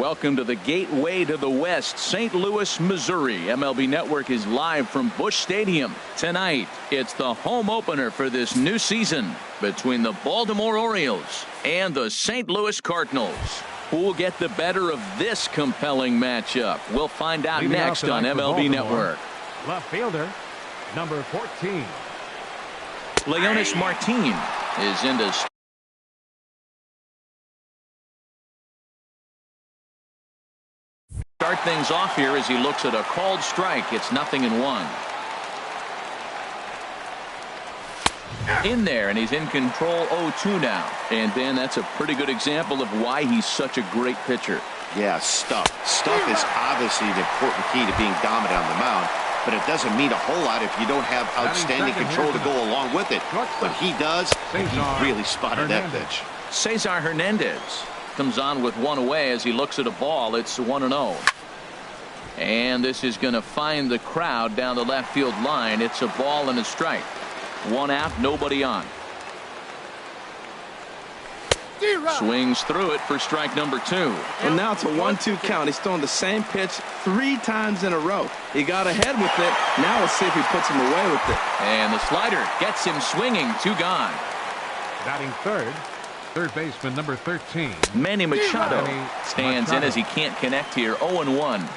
Welcome to the gateway to the West, St. Louis, Missouri. MLB Network is live from Busch Stadium. Tonight, it's the home opener for this new season between the Baltimore Orioles and the St. Louis Cardinals. Who will get the better of this compelling matchup? We'll find out next on MLB Network. Left fielder, number 14. Leonis Martin is into start things off here as he looks at a called strike. It's 0-1. In there, and he's in control 0-2 now. And Ben, that's a pretty good example of why he's such a great pitcher. Yeah, stuff is obviously an important key to being dominant on the mound, but it doesn't mean a whole lot if you don't have outstanding control to go along with it. But he does, and he really spotted that pitch. Cesar Hernandez comes on with one away as he looks at a ball. It's 1-0. And this is going to find the crowd down the left field line. It's a ball and a strike. One out, nobody on. Swings through it for strike number 2. And now it's a 1-2 count. He's throwing the same pitch 3 times in a row. He got ahead with it. Now let's see if he puts him away with it. And the slider gets him swinging. 2 gone. Batting third baseman number 13. Manny Machado stands in as he can't connect here. 0-1.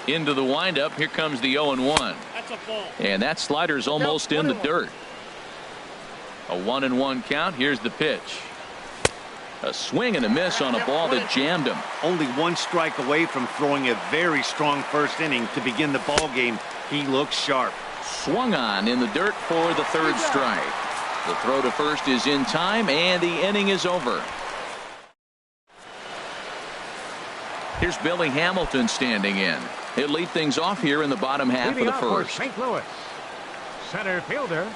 Into the windup. Here comes the 0-1. And that slider's almost in the dirt. A 1-1 count. Here's the pitch. A swing and a miss on a ball that jammed him. Only 1 strike away from throwing a very strong first inning to begin the ball game. He looks sharp. Swung on in the dirt for the 3rd strike. The throw to first is in time, and the inning is over. Here's Billy Hamilton standing in. He'll lead things off here in the bottom half of the first. St. Louis. Center fielder.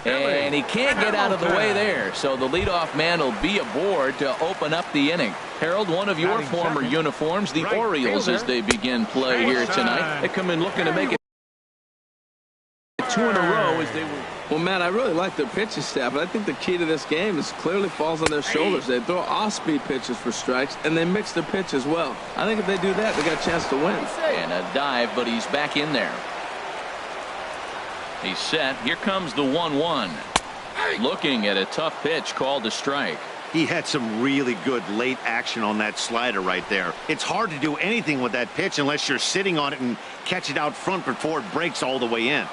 And he can't get out of the way there, so the leadoff man will be aboard to open up the inning. Harold, one of your former uniforms, the Orioles, as they begin play here tonight. They come in looking to make it 2 in a row as they were. Well, Matt, I really like their pitching staff, but I think the key to this game is clearly falls on their shoulders. They throw off-speed pitches for strikes, and they mix their pitch as well. I think if they do that, they got a chance to win. And a dive, but he's back in there. He's set. Here comes the 1-1. Looking at a tough pitch called a strike. He had some really good late action on that slider right there. It's hard to do anything with that pitch unless you're sitting on it and catch it out front before it breaks all the way in.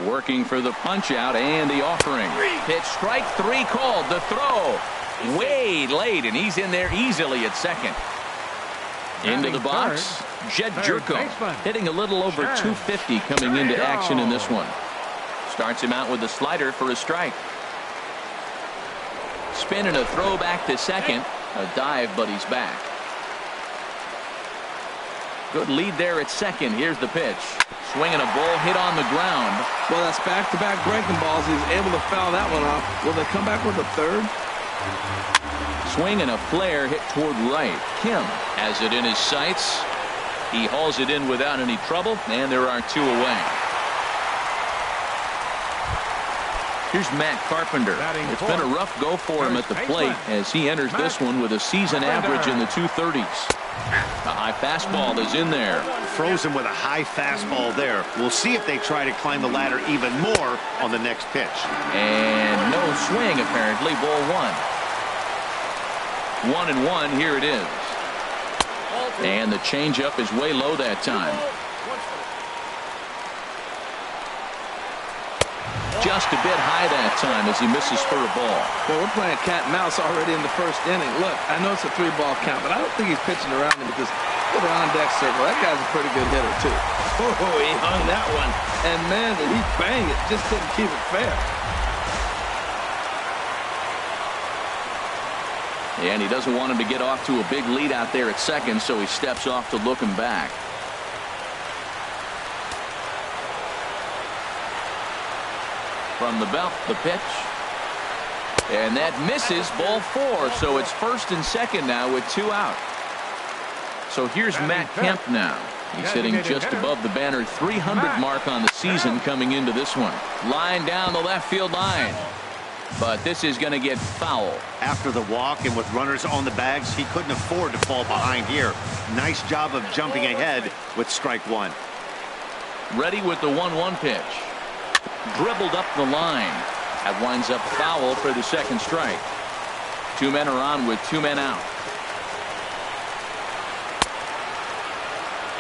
Working for the punch out and the offering. Pitch strike 3 called. The throw way late, and he's in there easily at second. Into the box. Jed Jerko hitting a little over 250 coming into action in this one. Starts him out with a slider for a strike. Spin and a throw back to second. A dive, but he's back. Good lead there at second. Here's the pitch. Swinging a ball hit on the ground. Well, that's back-to-back breaking balls. He's able to foul that one off. Will they come back with a 3rd? Swing and a flare hit toward right. Kim has it in his sights. He hauls it in without any trouble, and there are 2 away. Here's Matt Carpenter. It's been a rough go for him at the plate as he enters this one with a season average in the 230s. A high fastball is in there. Froze him with a high fastball there. We'll see if they try to climb the ladder even more on the next pitch. And no swing, apparently. Ball 1. 1-1. Here it is. And the changeup is way low that time. Just a bit high that time as he misses for a ball. Well, we're playing cat and mouse already in the first inning. Look, I know it's a 3-ball count, but I don't think he's pitching around him because look at the on-deck circle. That guy's a pretty good hitter, too. Oh, he hung that one. And, man, did he bang it. Just didn't keep it fair. And he doesn't want him to get off to a big lead out there at second, so he steps off to look him back. From the belt, the pitch. And that misses. Ball 4. So it's first and second now with 2 out. So here's Matt Kemp now. He's hitting just above the banner 300 mark on the season coming into this one. Line down the left field line. but this is going to get foul. After the walk and with runners on the bags, he couldn't afford to fall behind here. Nice job of jumping ahead with strike one. Ready with the 1-1 pitch. Dribbled up the line. That winds up foul for the second strike. Two men are on with two men out.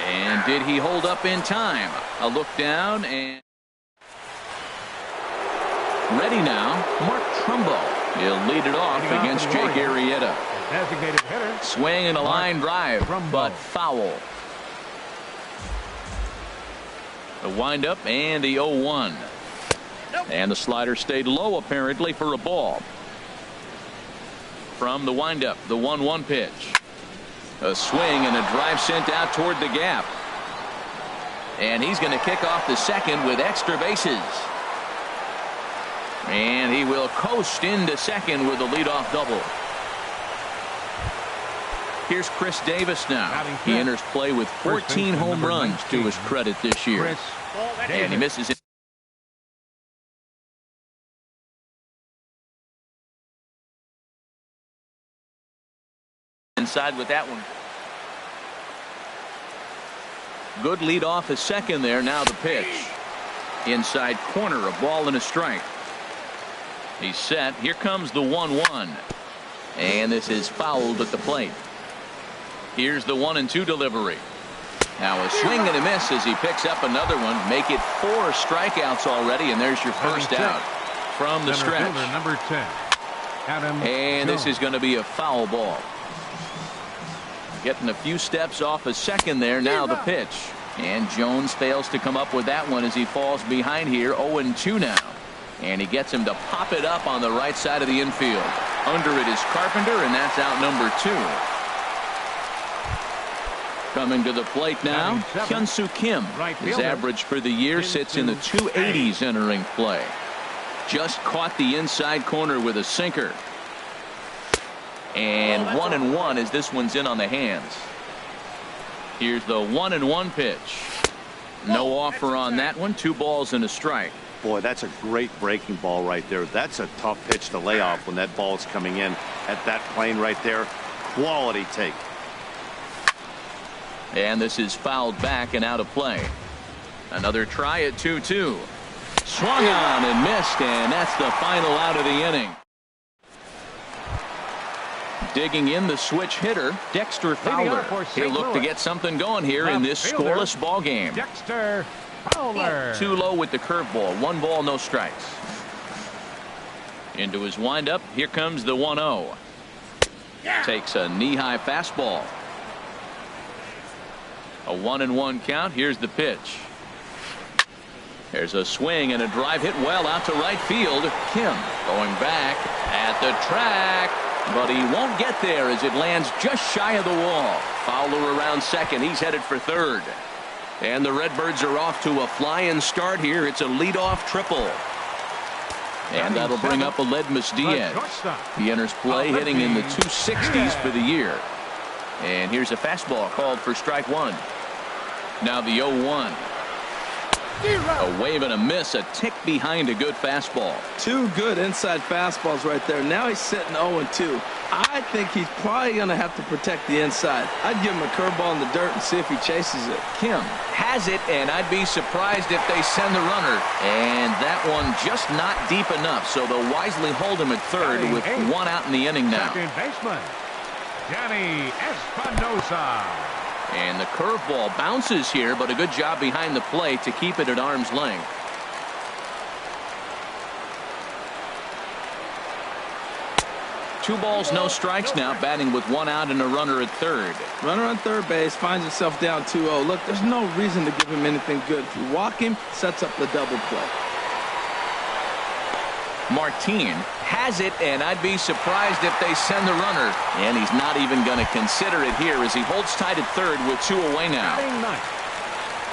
And did he hold up in time? A look down and ready now. Mark Trumbo. He'll lead it off against Jake Arrieta. Designated hitter. Swing and a line drive, but foul. The windup and the 0-1. And the slider stayed low apparently for a ball. From the windup, the 1-1 pitch. A swing and a drive sent out toward the gap. And he's going to kick off the second with extra bases. And he will coast into second with a leadoff double. Here's Chris Davis now. He enters play with 14 home runs to his credit this year. And he misses it. Inside with that one. Good lead off a second there. Now the pitch. Inside corner, a ball and a strike. He's set. Here comes the 1-1. And this is fouled at the plate. Here's the 1-2 delivery. Now a swing and a miss as he picks up another one. Make it 4 strikeouts already, and there's your first out from the stretch. Number 10. And this is going to be a foul ball. Getting a few steps off a second there. Now the pitch. And Jones fails to come up with that one as he falls behind here. 0-2 now. And he gets him to pop it up on the right side of the infield. Under it is Carpenter, and that's out number 2. Coming to the plate now, Hyun-Soo Kim. His average for the year sits in the 280s entering play. Just caught the inside corner with a sinker. And 1-1 as this one's in on the hands. Here's the 1-1 pitch. No offer on that one. 2 balls and a strike. Boy, that's a great breaking ball right there. That's a tough pitch to lay off when that ball's coming in at that plane right there. Quality take. And this is fouled back and out of play. Another try at 2-2. Swung on and missed, and that's the final out of the inning. Digging in the switch hitter, Dexter Fowler. He'll look to get something going here in this scoreless ball game. Dexter Fowler. Too low with the curveball. 1 ball, no strikes. Into his windup. Here comes the 1-0. Takes a knee-high fastball. A 1-1 count. Here's the pitch. There's a swing and a drive hit well out to right field. Kim going back at the track, but he won't get there as it lands just shy of the wall. Fowler around second. He's headed for third. And the Redbirds are off to a flying start here. It's a leadoff triple. And that'll bring up Aledmus Diaz. He enters play hitting in the 260s for the year. And here's a fastball called for strike 1. Now the 0-1. A wave and a miss, a tick behind a good fastball. 2 good inside fastballs right there. Now he's sitting 0-2. I think he's probably going to have to protect the inside. I'd give him a curveball in the dirt and see if he chases it. Kim has it, and I'd be surprised if they send the runner. And that one just not deep enough, so they'll wisely hold him at third with 1 out in the inning now. Second baseman, Danny Espinosa. And the curveball bounces here, but a good job behind the plate to keep it at arm's length. Two balls, no strikes now, batting with 1 out and a runner at third. Runner on third base finds himself down 2-0. Look, there's no reason to give him anything good. If you walk him, sets up the double play. Martin has it, and I'd be surprised if they send the runner. And he's not even going to consider it here as he holds tight at third with 2 away now.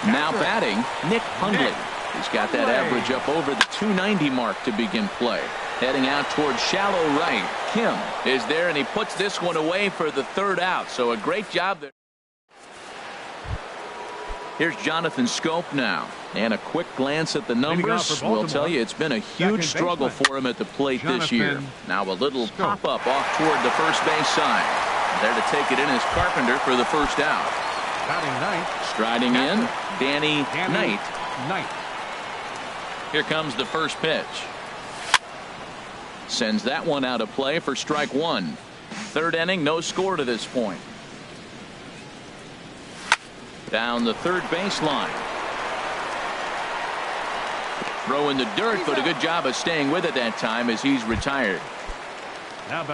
Now batting, Nick Hundley. He's got that average up over the 290 mark to begin play. Heading out towards shallow right. Kim is there, and he puts this one away for the 3rd out. So a great job there. Here's Jonathan Scope now. And a quick glance at the numbers will tell you it's been a huge struggle for him at the plate this year. Now a little pop-up off toward the first base side. There to take it in is Carpenter for the first out. Striding in, Danny Knight. Here comes the first pitch. Sends that one out of play for strike one. Third inning, no score to this point. Down the third baseline. Throw in the dirt, but a good job of staying with it that time as he's retired.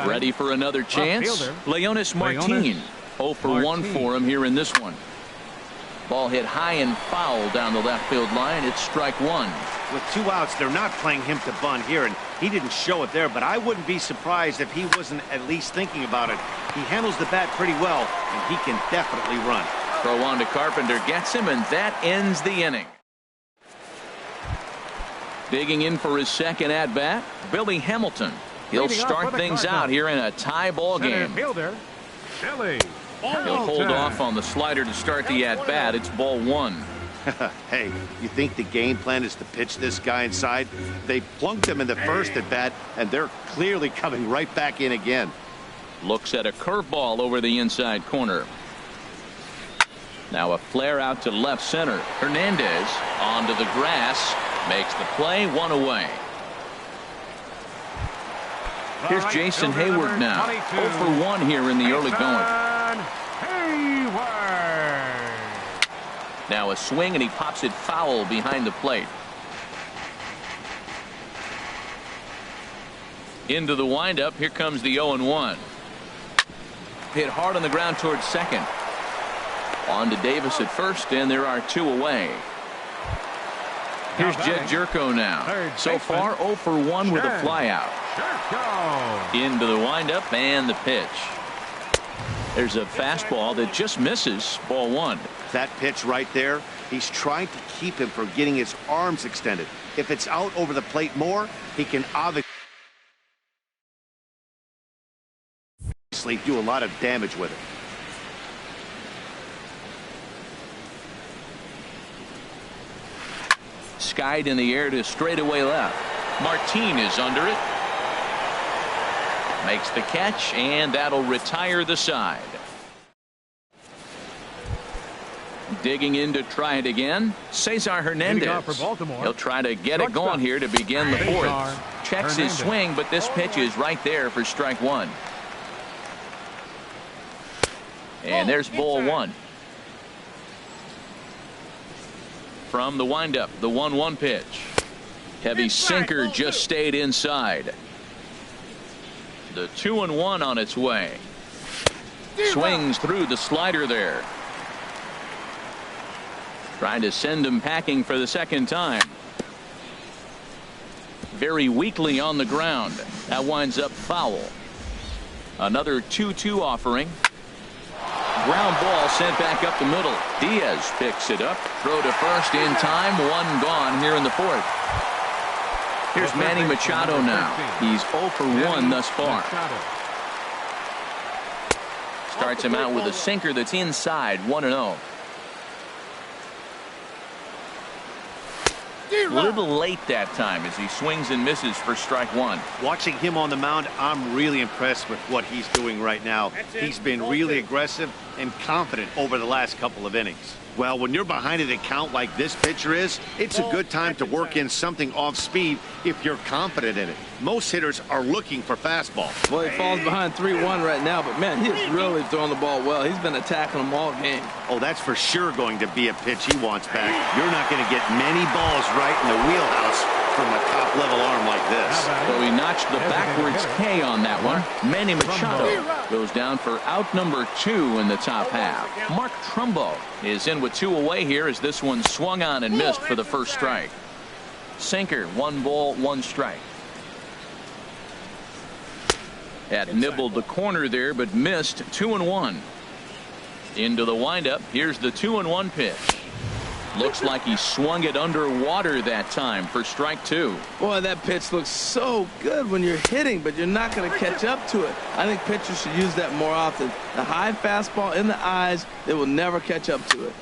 Ready for another chance? Leonis Martin. 0 for 1 for him here in this one. Ball hit high and foul down the left field line. It's strike one. With 2 outs, they're not playing him to bunt here, and he didn't show it there, but I wouldn't be surprised if he wasn't at least thinking about it. He handles the bat pretty well, and he can definitely run. Throw on to Carpenter, gets him, and that ends the inning. Digging in for his second at-bat, Billy Hamilton. He'll start things out here in a tie ball game. He'll hold off on the slider to start the at-bat. It's ball one. Hey, you think the game plan is to pitch this guy inside? They plunked him in the first at-bat, and they're clearly coming right back in again. Looks at a curveball over the inside corner. Now a flare out to left center. Hernandez onto the grass. Makes the play, one away. Here's Jason Hayward now. 0 for 1 here in the early going. Now a swing, and he pops it foul behind the plate. Into the windup. Here comes the 0-1. Hit hard on the ground towards second. On to Davis at first, and there are 2 away. Here's Jed Jerko now. So far 0 for 1 with a flyout. Into the windup and the pitch. There's a fastball that just misses. Ball one. That pitch right there, he's trying to keep him from getting his arms extended. If it's out over the plate more, he can obviously do a lot of damage with it. Skied in the air to straightaway left. Martin is under it. Makes the catch, and that'll retire the side. Digging in to try it again, Cesar Hernandez. He'll try to get it going here to begin the fourth. Checks his swing, but this pitch is right there for strike one. And there's ball one. From the windup, the 1-1 pitch. Heavy sinker just stayed inside. The 2-1 on its way. Swings through the slider there. Trying to send him packing for the second time. Very weakly on the ground. That winds up foul. Another 2-2 offering. Ground ball sent back up the middle. Diaz picks it up. Throw to first in time. One gone here in the fourth. Here's Manny Machado now. He's 0 for 1 thus far. Starts him out with a sinker that's inside. 1-0. A little late that time as he swings and misses for strike one. Watching him on the mound, I'm really impressed with what he's doing right now. He's been really aggressive and confident over the last couple of innings. Well, when you're behind an account like this pitcher is, it's a good time to work in something off speed if you're confident in it. Most hitters are looking for fastball. Well, he falls behind 3-1 right now, but man, he is really throwing the ball well. He's been attacking them all game. Oh, that's for sure going to be a pitch he wants back. You're not going to get many balls right in the wheelhouse from a top-level arm like this. So he notched the backwards K on that one. Manny Machado goes down for out number 2 in the top half. Mark Trumbo is in with 2 away here as this one swung on and missed for the first strike. Sinker, 1 ball, 1 strike. Had nibbled the corner there, but missed. 2-1. Into the windup. Here's the 2-1 pitch. Looks like he swung it underwater that time for strike 2. Boy, that pitch looks so good when you're hitting, but you're not going to catch up to it. I think pitchers should use that more often. The high fastball in the eyes, they will never catch up to it.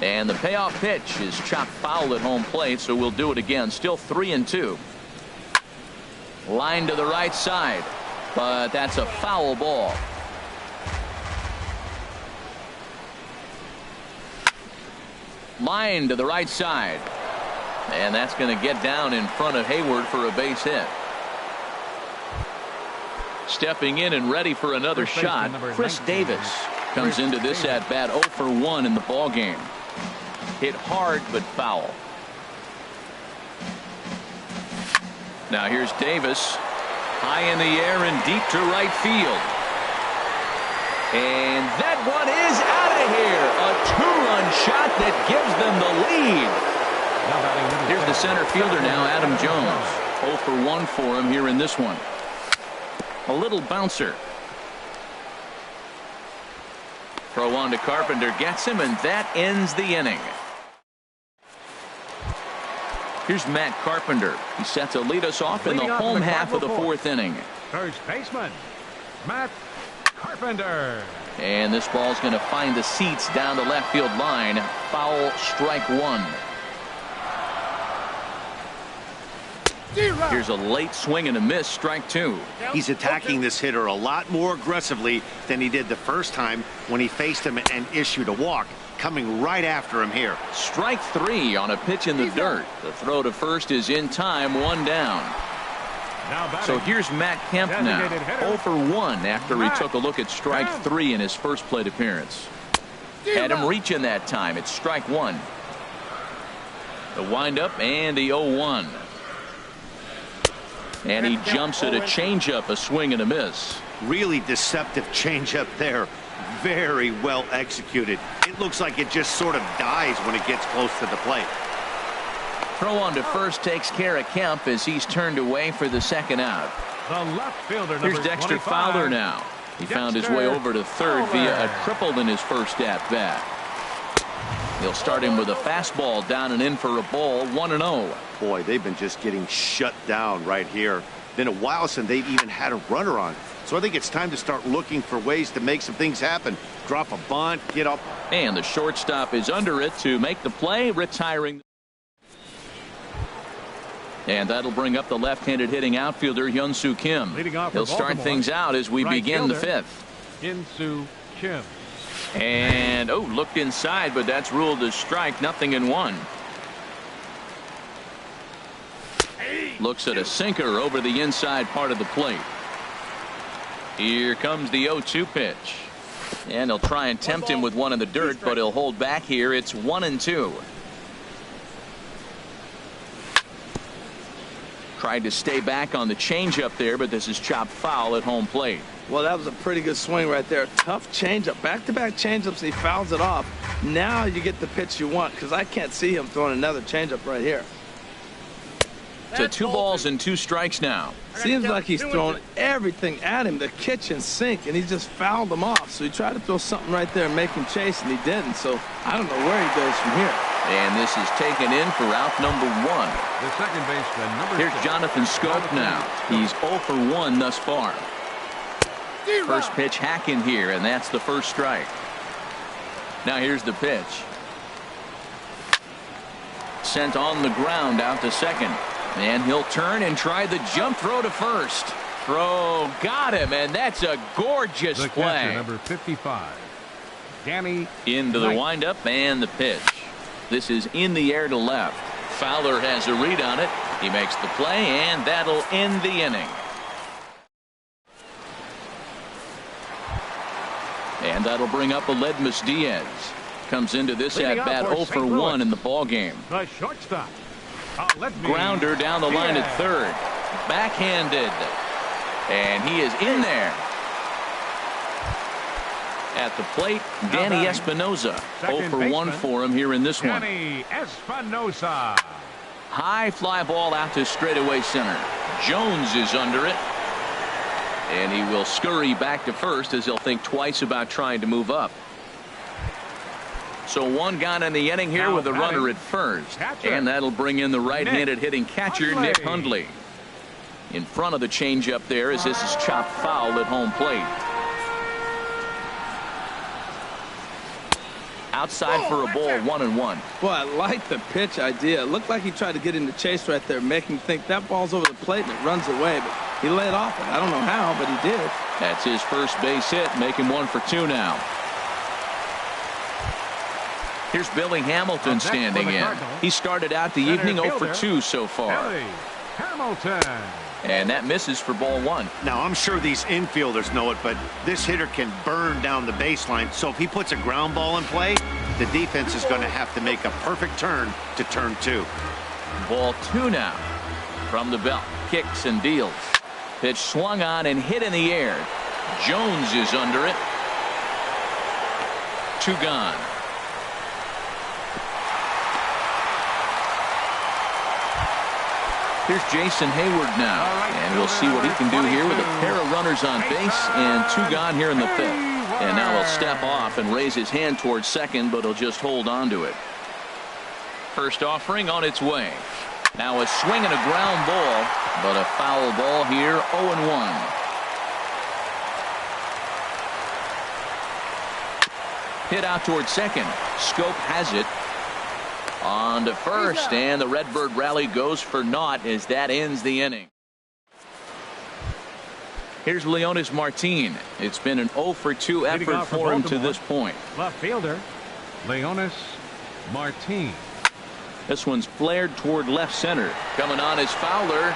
And the payoff pitch is chopped foul at home plate, so we'll do it again. Still 3-2. Line to the right side, but that's a foul ball. Line to the right side, and that's going to get down in front of Hayward for a base hit. Stepping in and ready for another shot, Chris Davis comes into this at bat 0 for 1 in the ball game. Hit hard but foul. Now here's Davis, high in the air and deep to right field. And that one is out of here. A two-run shot that gives them the lead. Here's the center fielder now, Adam Jones. 0 for 1 for him here in this one. A little bouncer. Throw on to Carpenter, gets him, and that ends the inning. Here's Matt Carpenter. He set to lead us off in the home half of the fourth inning. First baseman, Matt Carpenter. And this ball's going to find the seats down the left field line. Foul, strike one. Here's a late swing and a miss, strike two. He's attacking this hitter a lot more aggressively than he did the first time when he faced him and issued a walk. Coming right after him here. Strike three on a pitch in the dirt. The throw to first is in time, one down. So here's Matt Kemp now, 0 for 1 after he took a look at strike three in his first plate appearance. Had him reaching that time. It's strike one. The windup and the 0-1. And he jumps at a changeup, a swing and a miss. Really deceptive changeup there. Very well executed. It looks like it just sort of dies when it gets close to the plate. Throw on to first takes care of Kemp as he's turned away for the second out. The left fielder, here's Dexter 25. Fowler now. He found his way over to third via a triple in his first at bat. He'll start him with a fastball down and in for a ball, 1-0. Boy, they've been just getting shut down right here. Been a while since they've even had a runner on. So I think it's time to start looking for ways to make some things happen. Drop a bunt, get up. And the shortstop is under it to make the play, retiring. And that'll bring up the left-handed hitting outfielder Hyun-Soo Kim. He'll start things out as we begin the fifth. Hyun-Soo Kim. And looked inside, but that's ruled as strike, 0-1. Looks at a sinker over the inside part of the plate. Here comes the 0-2 pitch. And he'll try and tempt him with one in the dirt, but he'll hold back here. It's 1-2. Tried to stay back on the changeup there, but this is chopped foul at home plate. Well, that was a pretty good swing right there. Tough changeup. Back-to-back changeups, and he fouls it off. Now you get the pitch you want, because I can't see him throwing another changeup right here. So 2 balls and 2 strikes now. Seems like he's thrown everything at him, the kitchen sink, and he just fouled them off. So he tried to throw something right there and make him chase, and he didn't. So I don't know where he goes from here. And this is taken in for out number 1. The second baseman, number 6. Here's Jonathan Scope now. He's 0 for 1 thus far. First pitch hacking here, and that's the first strike. Now here's the pitch. Sent on the ground out to second. And he'll turn and try the jump throw to first. Throw got him, and that's a gorgeous the play. Catcher, number 55. Danny into the windup and the pitch. This is in the air to left. Fowler has a read on it. He makes the play, and that'll end the inning. And that'll bring up Aledmus Diaz. Comes into this at bat 0 for 1 in the ball game. The shortstop. Grounder down the line at third. Backhanded. And he is in there. At the plate, Danny Espinosa. 0 for 1 for him here in this one. Danny Espinosa. High fly ball out to straightaway center. Jones is under it. And he will scurry back to first as he'll think twice about trying to move up. So 1 gone in the inning here with a runner at first. And that'll bring in the right-handed hitting catcher, Nick Hundley. In front of the changeup there as this is chopped foul at home plate. Outside for a ball, 1-1. Boy, I like the pitch idea. It looked like he tried to get in the chase right there, making him think that ball's over the plate and it runs away. But he laid off it. I don't know how, but he did. That's his first base hit, making 1 for 2 now. Here's Billy Hamilton standing in. He started out the evening 0 for 2 so far. Billy Hamilton. And that misses for ball 1. Now, I'm sure these infielders know it, but this hitter can burn down the baseline. So if he puts a ground ball in play, the defense is going to have to make a perfect turn to turn 2. Ball 2 now. From the belt. Kicks and deals. Pitch swung on and hit in the air. Jones is under it. 2 gone. Here's Jason Hayward now, and we'll see what he can do here with a pair of runners on base and 2 gone here in the 5th. And now he'll step off and raise his hand towards second, but he'll just hold on to it. First offering on its way. Now a swing and a ground ball, but a foul ball here, 0-1. Hit out towards second. Scope has it. On to first, and the Redbird rally goes for naught as that ends the inning. Here's Leonis Martin. It's been an 0 for 2 effort for him to this point. Left fielder, Leonis Martin. This one's flared toward left center. Coming on is Fowler.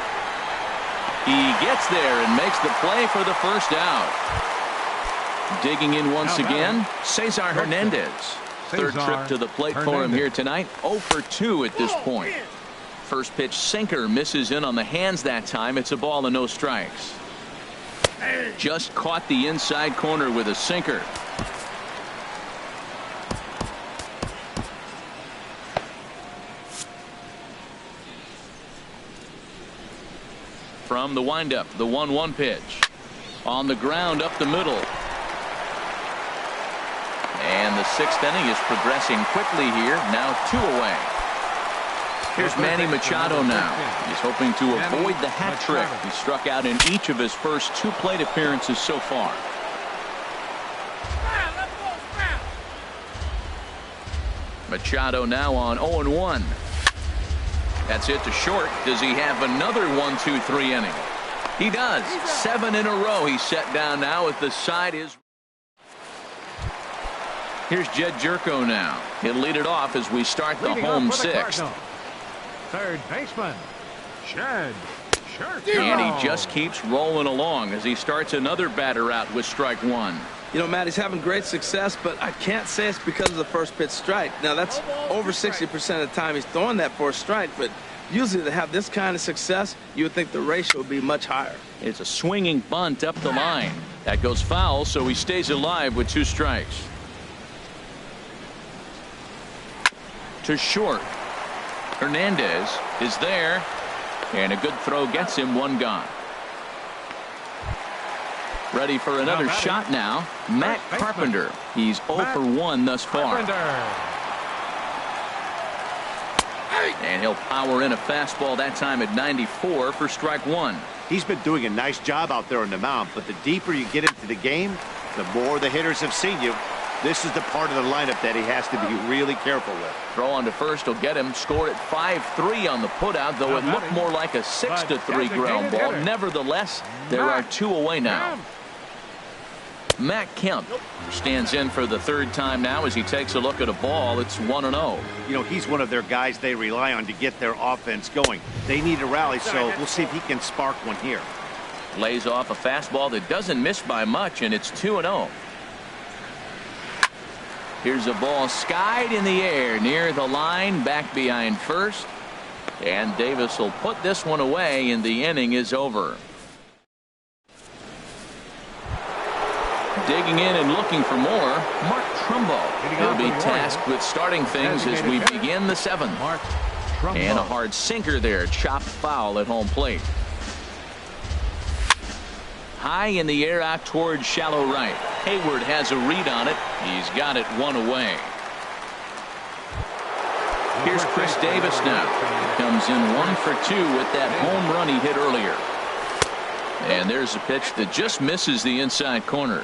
He gets there and makes the play for the first out. Digging in once again, Cesar Hernandez. Third trip to the plate for him here tonight. 0 for 2 at this point. First pitch sinker misses in on the hands that time. It's a ball and no strikes. Just caught the inside corner with a sinker. From the windup, the 1-1 pitch. On the ground up the middle. And the 6th inning is progressing quickly here. Now 2 away. Here's Manny Machado now. He's hoping to avoid the hat trick. He struck out in each of his first 2 plate appearances so far. Machado now on 0-1. That's it to short. Does he have another 1-2-3 inning? He does. 7 in a row he's set down now at the side is. Here's Jed Jerko now. He'll lead it off as we start the home 6th. Third baseman, Jed Jerko. And he just keeps rolling along as he starts another batter out with strike 1. You know, Matt, he's having great success, but I can't say it's because of the first pitch strike. Now, that's over 60% of the time he's throwing that for a strike, but usually to have this kind of success, you would think the ratio would be much higher. It's a swinging bunt up the line. That goes foul, so he stays alive with 2 strikes. To short. Hernandez is there, and a good throw gets him 1 gone. Ready for another shot now. Matt Carpenter. He's 0 for 1 thus far. And he'll power in a fastball that time at 94 for strike 1. He's been doing a nice job out there on the mound, but the deeper you get into the game, the more the hitters have seen you. This is the part of the lineup that he has to be really careful with. Throw on to first will get him. Score at 5-3 on the putout, though it looked more like a 6-3 ground ball. Nevertheless, there are 2 away now. Matt Kemp stands in for the 3rd time now as he takes a look at a ball. It's 1-0. You know, he's one of their guys they rely on to get their offense going. They need a rally, so we'll see if he can spark one here. Lays off a fastball that doesn't miss by much, and it's 2-0. Here's a ball skied in the air near the line, back behind first. And Davis will put this one away, and the inning is over. Digging in and looking for more, Mark Trumbo will be tasked with starting things as we begin the 7th. And a hard sinker there, chopped foul at home plate. High in the air out towards shallow right. Hayward has a read on it. He's got it 1 away. Here's Chris Davis now. He comes in 1 for 2 with that home run he hit earlier. And there's a pitch that just misses the inside corner.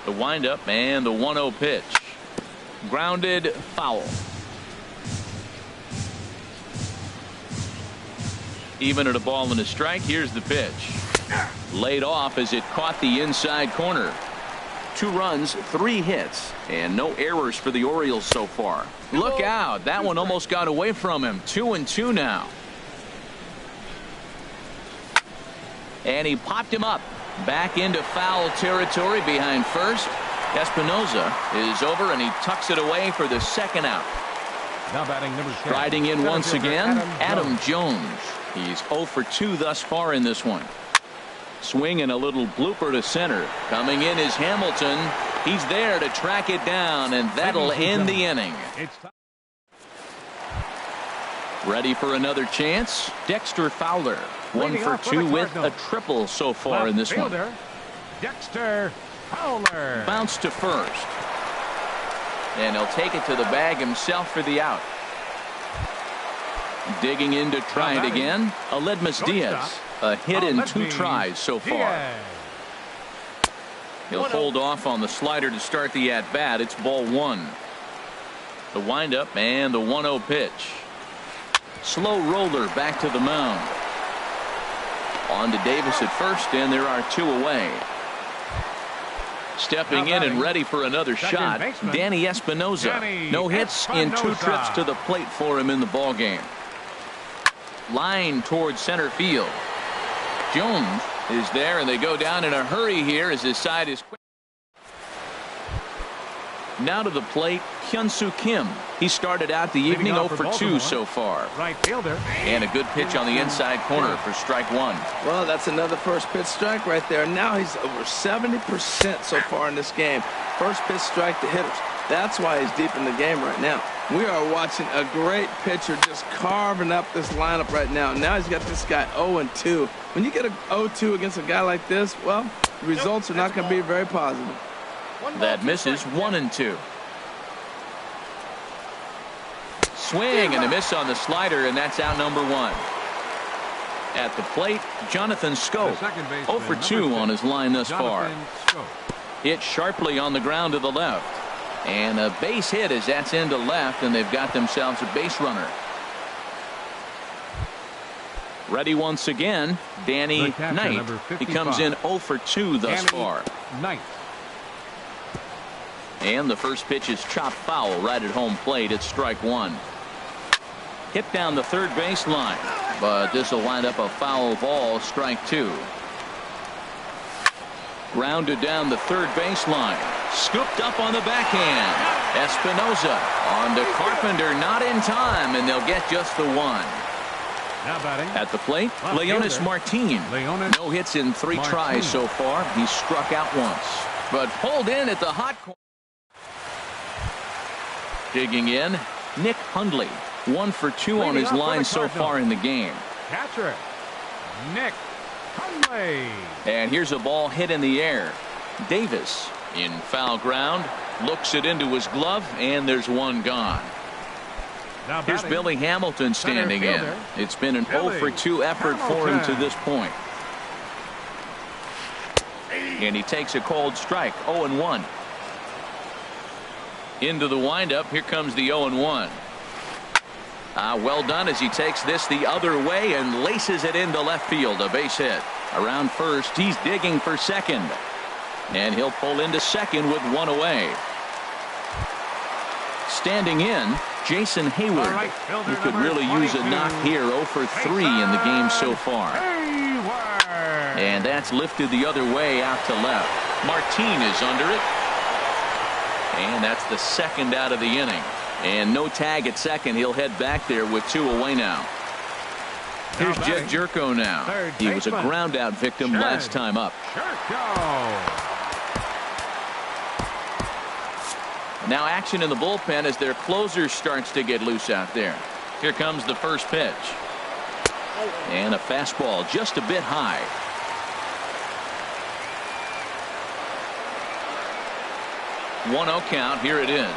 The windup and the 1-0 pitch. Grounded foul. Even at a ball and a strike, here's the pitch. Laid off as it caught the inside corner. 2 runs, 3 hits, and no errors for the Orioles so far. Look out. That one almost got away from him. 2-2 now. And he popped him up. Back into foul territory behind first. Espinoza is over, and he tucks it away for the second out. Now batting number 10. Striding in once again, Adam Jones. He's 0 for 2 thus far in this one. Swing and a little blooper to center. Coming in is Hamilton. He's there to track it down, and that'll end the inning. Ready for another chance? Dexter Fowler. 1 for 2 with a triple so far in this one. Dexter Fowler. Bounce to first. And he'll take it to the bag himself for the out. Digging in to try it again. Aledmus Diaz. A hit in 2 tries so far. He'll hold off on the slider to start the at-bat. It's ball 1. The windup and the 1-0 pitch. Slow roller back to the mound. On to Davis at first, and there are 2 away. Stepping in and ready for another shot, Danny Espinoza. No hits in 2 trips to the plate for him in the ballgame. Line towards center field. Jones is there, and they go down in a hurry here as his side is quick. Now to the plate, Hyun-Soo Kim. He started out the evening 0 for 2 so far. Right fielder. And a good pitch on the inside corner for strike 1. Well, that's another first pitch strike right there. Now he's over 70% so far in this game. First pitch strike to hitters. That's why he's deep in the game right now. We are watching a great pitcher just carving up this lineup right now. Now he's got this guy 0-2. When you get a 0-2 against a guy like this, well, the results are not going to be very positive. That misses. 1-2. Swing and a miss on the slider, and that's out number 1. At the plate, Jonathan Scope. 0 for 2 on his line thus far. Hit sharply on the ground to the left. And a base hit as that's into left, and they've got themselves a base runner. Ready once again, Danny Knight. He comes in 0 for 2 thus far. And the first pitch is chopped foul right at home plate. It's strike 1. Hit down the third base line, but this will wind up a foul ball. Strike 2. Grounded down the third base line. Scooped up on the backhand. Espinoza on to Carpenter, not in time, and they'll get just the 1. Now batting. At the plate, Leonis Martin. No hits in 3 tries so far. He struck out once, but pulled in at the hot corner. Digging in, Nick Hundley. 1 for 2 on his line so far in the game. Catcher, Nick Hundley. And here's a ball hit in the air. Davis in foul ground. Looks it into his glove, and there's 1 gone. Here's Billy Hamilton standing in. It's been an 0 for 2 effort for him to this point. And he takes a cold strike. 0-1. Into the windup. Here comes the 0-1. Well done as he takes this the other way and laces it into left field. A base hit. Around first, he's digging for second. And he'll pull into second with 1 away. Standing in, Jason Hayward. He could really use a knock here. 0 for 3 in the game so far. And that's lifted the other way out to left. Martin is under it. And that's the second out of the inning. And no tag at second. He'll head back there with 2 away now. Here's Jed Jerko now. He was a ground out victim last time up. Now action in the bullpen as their closer starts to get loose out there. Here comes the first pitch. And a fastball just a bit high. 1-0 count. Here it is.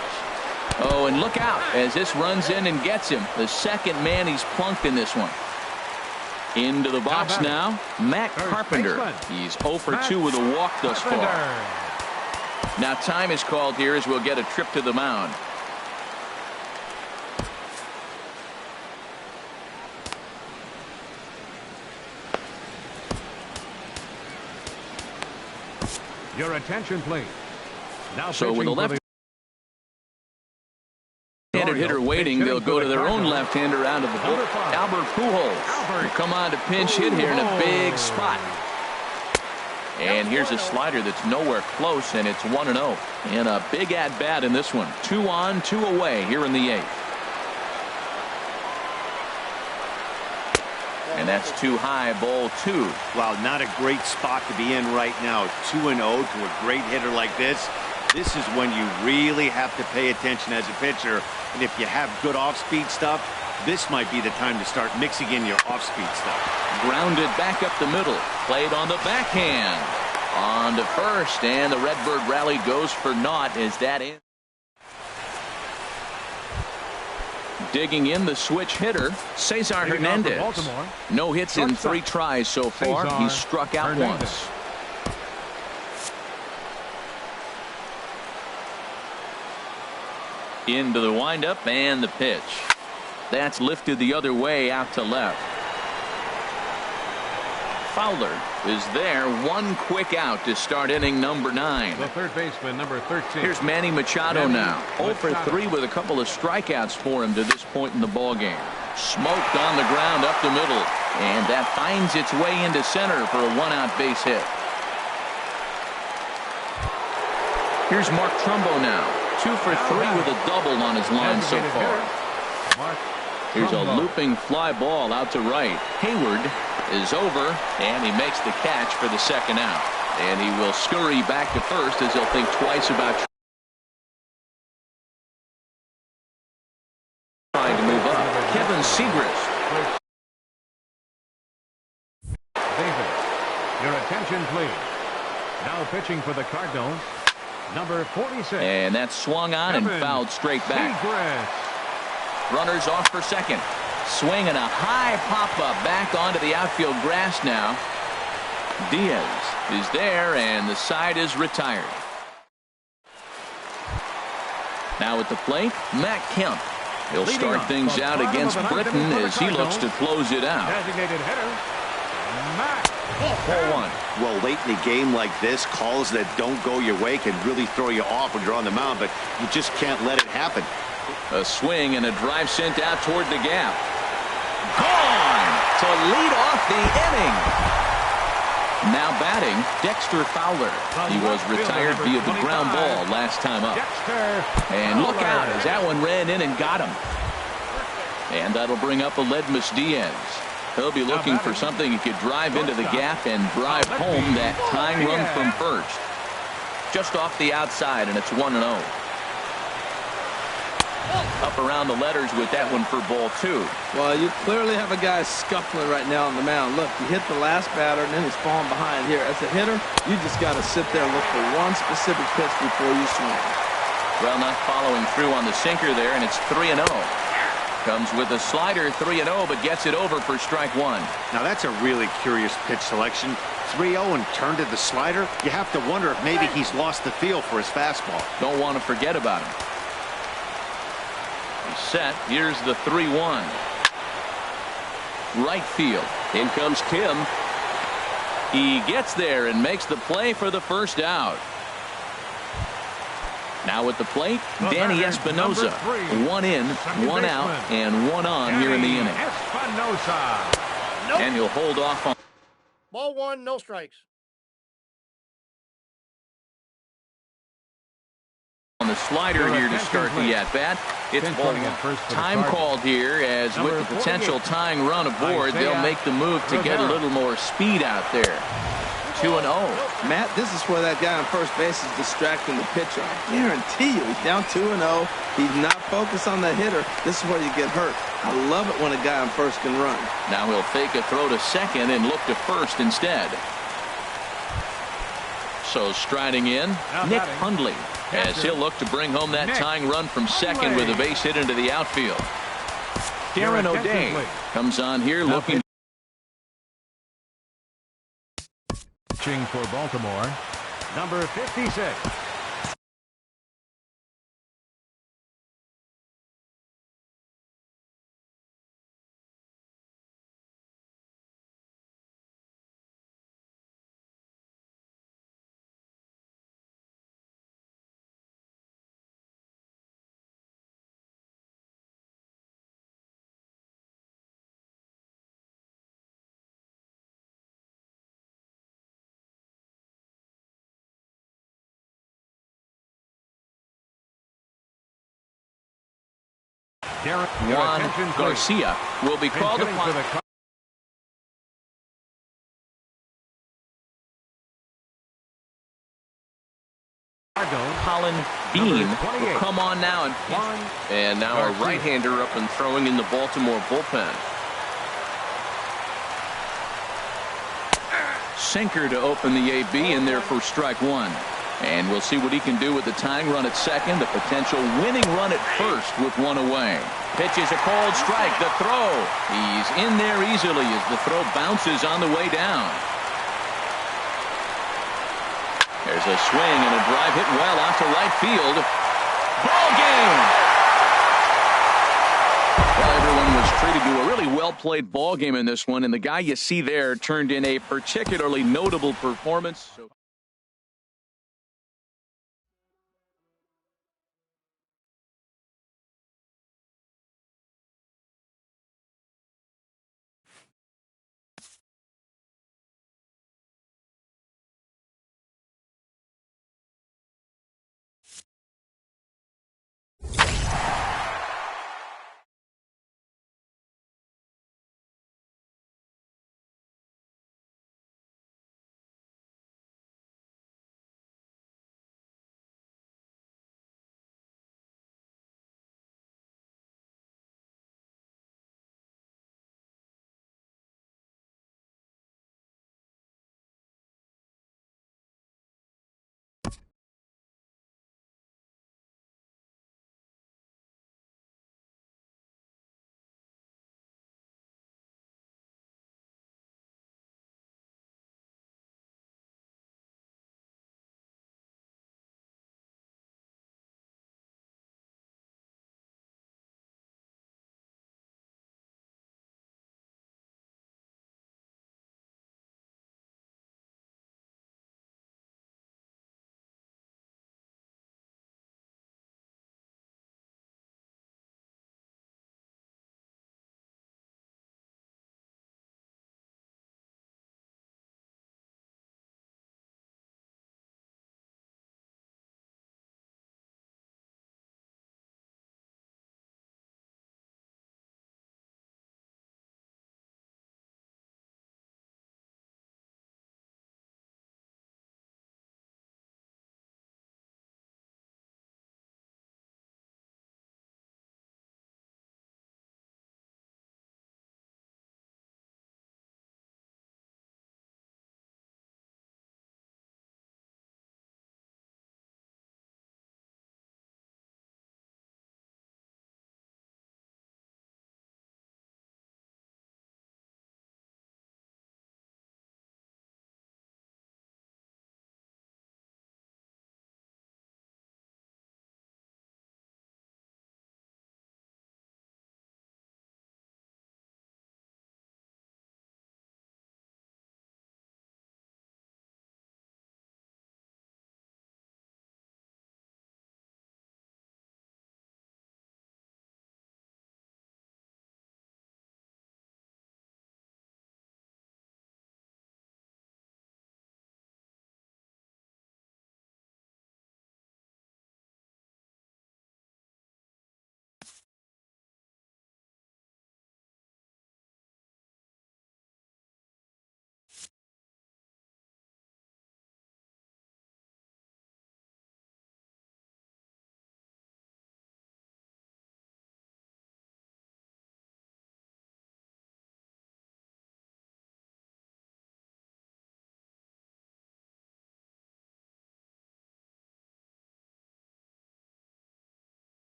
Oh, and look out as this runs in and gets him. The second man he's plunked in this one. Into the box now, Matt Carpenter. He's 0 for 2 with a walk thus far. Now time is called here as we'll get a trip to the mound. Your attention, please. Now So with a pitching for the left-handed hitter waiting, they'll go to their own left-hander out of the book. Albert Pujols will come on to pinch hit here in a big spot. And here's a slider that's nowhere close, and it's 1-0. And a big at-bat in this one. 2 on, 2 away here in the 8th. And that's too high, ball 2. Well, not a great spot to be in right now. 2-0 to a great hitter like this. This is when you really have to pay attention as a pitcher. And if you have good off-speed stuff, this might be the time to start mixing in your off-speed stuff. Grounded back up the middle. Played on the backhand. On to first, and the Redbird rally goes for naught. Is that in? Digging in the switch hitter, Cesar Hernandez. No hits in 3 tries so far. He's struck out once. Into the windup and the pitch. That's lifted the other way out to left. Fowler is there. 1 quick out to start inning number 9. The third baseman, number 13. Here's Manny Machado now. 0 for 3 with a couple of strikeouts for him to this point in the ballgame. Smoked on the ground up the middle. And that finds its way into center for a 1-out base hit. Here's Mark Trumbo now. 2 for 3 with a double on his line so far. Here's a looping fly ball out to right. Hayward is over, and he makes the catch for the 2nd out. And he will scurry back to first as he'll think twice about trying to move up. Kevin Segrist. David, your attention, please. Now pitching for the Cardinals, number 46. And that's swung on and fouled straight back. Runners off for second. Swing and a high pop-up back onto the outfield grass now. Diaz is there, and the side is retired. Now at the plate, Matt Kemp. He'll start things out against Britton as he looks to close it out. Designated hitter, Matt. 4-1. Well, late in a game like this, calls that don't go your way can really throw you off when you're on the mound, but you just can't let it happen. A swing and a drive sent out toward the gap. Gone to lead off the inning. Now batting, Dexter Fowler. He was retired via the ground ball last time up. And look out as that one ran in and got him. And that'll bring up Aledmus Diaz. He'll be looking for something he could drive into the gap and drive home that tying run from first. Just off the outside, and it's 1-0. Up around the letters with that one for ball 2. Well, you clearly have a guy scuffling right now on the mound. Look, you hit the last batter, and then he's falling behind here. As a hitter, you just got to sit there and look for one specific pitch before you swing. Well, not following through on the sinker there, and it's 3-0. Comes with a slider, 3-0, but gets it over for strike 1. Now, that's a really curious pitch selection. 3-0 and turned to the slider. You have to wonder if maybe he's lost the feel for his fastball. Don't want to forget about him. Set. Here's the 3-1. Right field. In comes Kim. He gets there and makes the play for the first out. Now at the plate, Danny Espinosa. 1 in, 1 out, and 1 on here in the inning. And he'll hold off on. Ball 1, no strikes. On the slider here to start the at-bat. It's ball 1. Time called here as with the potential tying run aboard, they'll make the move to get a little more speed out there. 2-0. Matt, this is where that guy on first base is distracting the pitcher. I guarantee you, he's down 2-0. He's not focused on the hitter. This is where you get hurt. I love it when a guy on first can run. Now he'll fake a throw to second and look to first instead. So striding in, Nick Hundley, as he'll look to bring home that tying run from second with a base hit into the outfield. Darren O'Day comes on here looking. For Baltimore, number 56. Juan Garcia will be called upon. Colin Bean will come on now. And now a right-hander up and throwing in the Baltimore bullpen. Sinker to open the AB in there for strike one. And we'll see what he can do with the tying run at second, the potential winning run at first with one away. Pitches a cold strike, the throw. He's in there easily as the throw bounces on the way down. There's a swing and a drive hit well out to right field. Ball game! Well, everyone was treated to a really well-played ball game in this one, and the guy you see there turned in a particularly notable performance.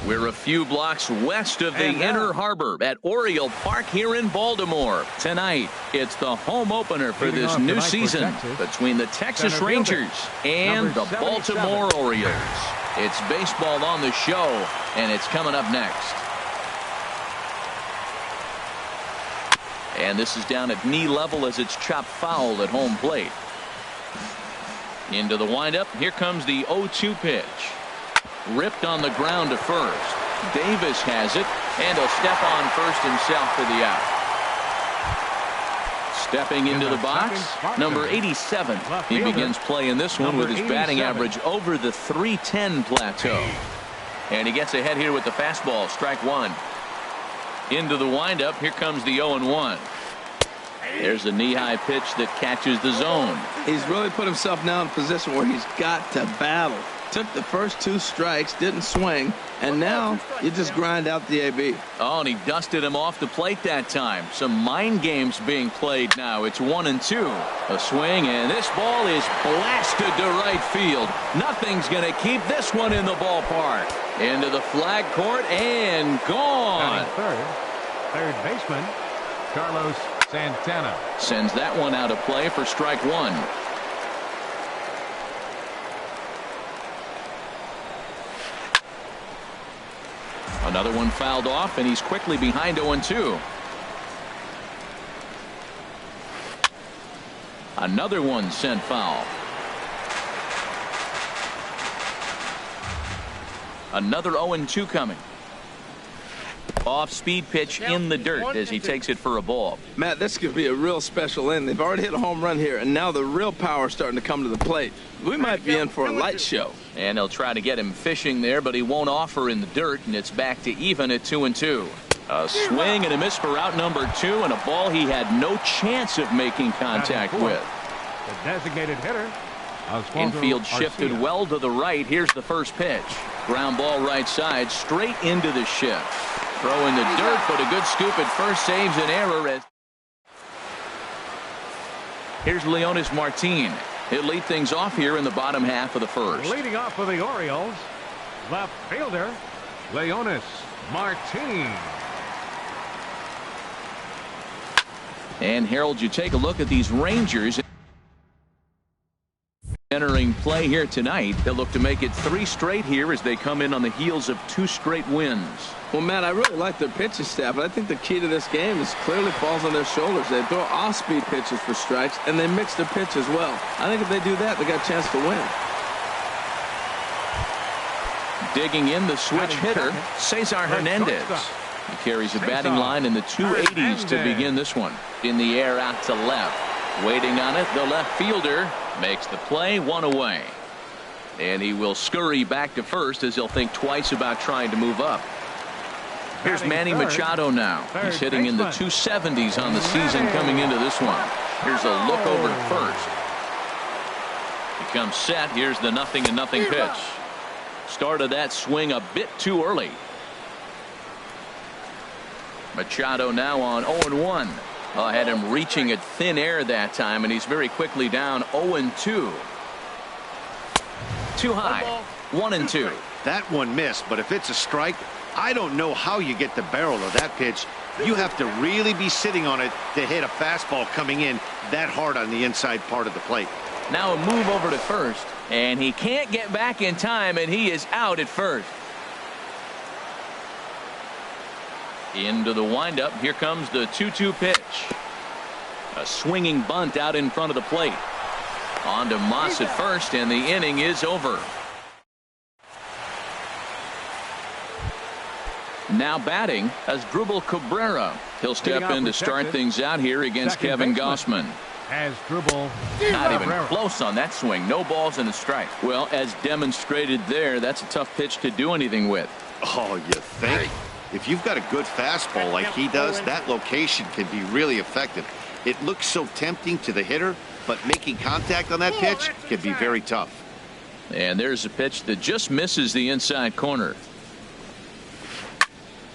We're a few blocks west of the Inner Harbor at Oriole Park here in Baltimore. Tonight, it's the home opener for this new season between the Texas Rangers and the Baltimore Orioles. It's baseball on the show, and it's coming up next. And this is down at knee level as it's chopped foul at home plate. Into the windup. Here comes the 0-2 pitch. Ripped on the ground to first. Davis has it, and he'll step on first himself for the out. Stepping into the box, number 87. He begins playing this one with his batting average over the .310 plateau. And he gets ahead here with the fastball, strike one. Into the windup, here comes the 0-1. There's a knee-high pitch that catches the zone. He's really put himself now in a position where he's got to battle. Took the first 2 strikes, didn't swing, and now you just grind out the AB. Oh, and he dusted him off the plate that time. Some mind games being played now. It's 1-2. A swing, and this ball is blasted to right field. Nothing's going to keep this one in the ballpark. Into the flag court, and gone. Third baseman, Carlos Santana. Sends that one out of play for strike one. Another one fouled off, and he's quickly behind 0-2. Another one sent foul. Another 0-2 coming. Off-speed pitch in the dirt as he takes it for a ball. Matt, this could be a real special inning. They've already hit a home run here, and now the real power is starting to come to the plate. We might be in for a light show. And they'll try to get him fishing there, but he won't offer in the dirt, and it's back to even at 2-2. A swing and a miss for out number 2, and a ball he had no chance of making contact with. The designated hitter. Infield shifted well to the right. Here's the first pitch. Ground ball right side, straight into the shift. Throw in the dirt, but a good scoop at first saves an error. As here's Leonis Martin. He'll lead things off here in the bottom half of the first. Leading off for the Orioles, left fielder Leonis Martin. And Harold, you take a look at these Rangers entering play here tonight. They'll look to make it 3 straight here as they come in on the heels of 2 straight wins. Well, Matt, I really like their pitching staff, but I think the key to this game is clearly falls on their shoulders. They throw off-speed pitches for strikes, and they mix their pitch as well. I think if they do that, they got a chance to win. Digging in the switch hitter, Cesar Hernandez. He carries a batting line in the 280s to begin this one. In the air out to left. Waiting on it, the left fielder makes the play, 1 away. And he will scurry back to first as he'll think twice about trying to move up. Here's Manny Machado now. He's hitting in the 270s on the season coming into this one. Here's a look over to first. He comes set. Here's the 0-0 pitch. Started that swing a bit too early. Machado now on 0-1. Had him reaching at thin air that time, and he's very quickly down 0-2. Too high. 1-2. That one missed, but if it's a strike, I don't know how you get the barrel of that pitch. You have to really be sitting on it to hit a fastball coming in that hard on the inside part of the plate. Now a move over to first, and he can't get back in time, and he is out at first. Into the windup. Here comes the 2-2 pitch. A swinging bunt out in front of the plate. On to Moss at first, and the inning is over. Now batting as Asdrubal Cabrera. He'll step in to start things out here against Kevin Gausman. Asdrubal Not even close on that swing. No balls and a strike. Well, as demonstrated there, that's a tough pitch to do anything with. Oh, you think? If you've got a good fastball like he does, that location can be really effective. It looks so tempting to the hitter, but making contact on that pitch can be very tough. And there's a pitch that just misses the inside corner.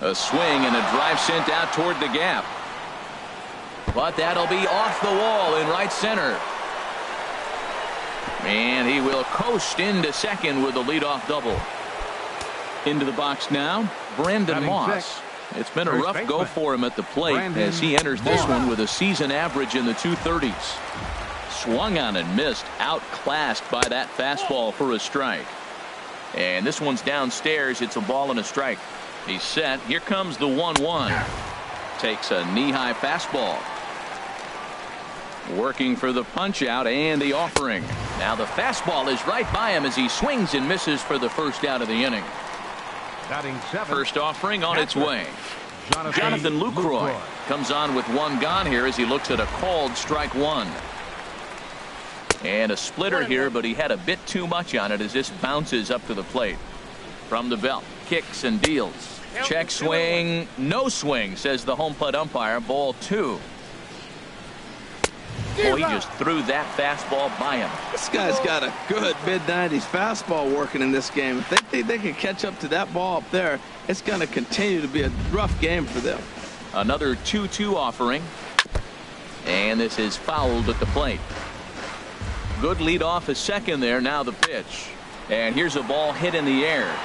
A swing and a drive sent out toward the gap. But that'll be off the wall in right center. And he will coast into second with a leadoff double. Into the box now, Brandon Moss. It's been a rough go for him at the plate as he enters this one with a season average in the 230s. Swung on and missed, outclassed by that fastball for a strike. And this one's downstairs. It's a ball and a strike. He's set. Here comes the 1-1. Takes a knee-high fastball. Working for the punch out and the offering. Now the fastball is right by him as he swings and misses for the first out of the inning. First offering on its way. Jonathan Lucroy comes on with one gone here as he looks at a called strike one. And a splitter here, but he had a bit too much on it as this bounces up to the plate. From the belt, kicks and deals. Check swing, no swing, says the home plate umpire. Ball 2. Boy, he just threw that fastball by him. This guy's got a good mid-90s fastball working in this game. If they think they can catch up to that ball up there, it's going to continue to be a rough game for them. Another 2-2 offering. And this is fouled at the plate. Good lead off a second there. Now the pitch. And here's a ball hit in the air.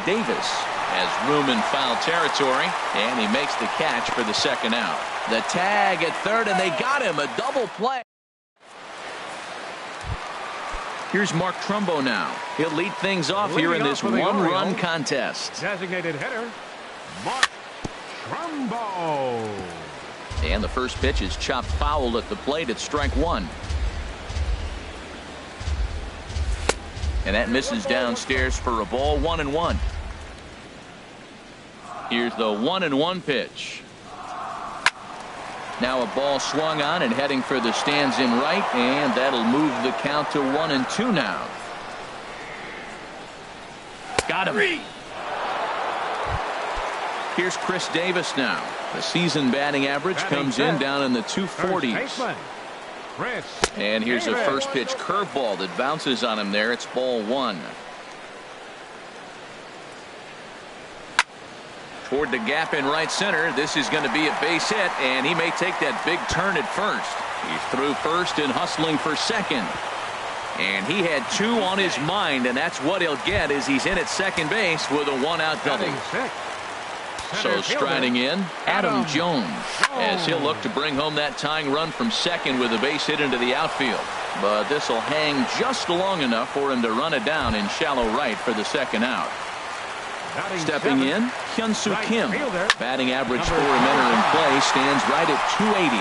Davis has room in foul territory, and he makes the catch for the second out. The tag at third, and they got him. A double play. Here's Mark Trumbo now. He'll lead things off here in this one-run contest. Designated hitter, Mark Trumbo. And the first pitch is chopped foul at the plate at strike one. And that misses downstairs for a ball. 1-1. Here's the 1-1 pitch. Now a ball swung on and heading for the stands in right, and that'll move the count to 1-2 now. Got him. Here's Chris Davis now. The season batting average comes in down in the 240s. And here's a first pitch curveball that bounces on him there. It's ball 1. Toward the gap in right center. This is going to be a base hit, and he may take that big turn at first. He's through first and hustling for second. And he had 2 on his mind, and that's what he'll get as he's in at second base with a 1-out double. So striding in, Adam Jones, as he'll look to bring home that tying run from second with a base hit into the outfield. But this will hang just long enough for him to run it down in shallow right for the second out. Stepping in, Hyun-Soo Kim. Batting average for him entering play stands right at 280.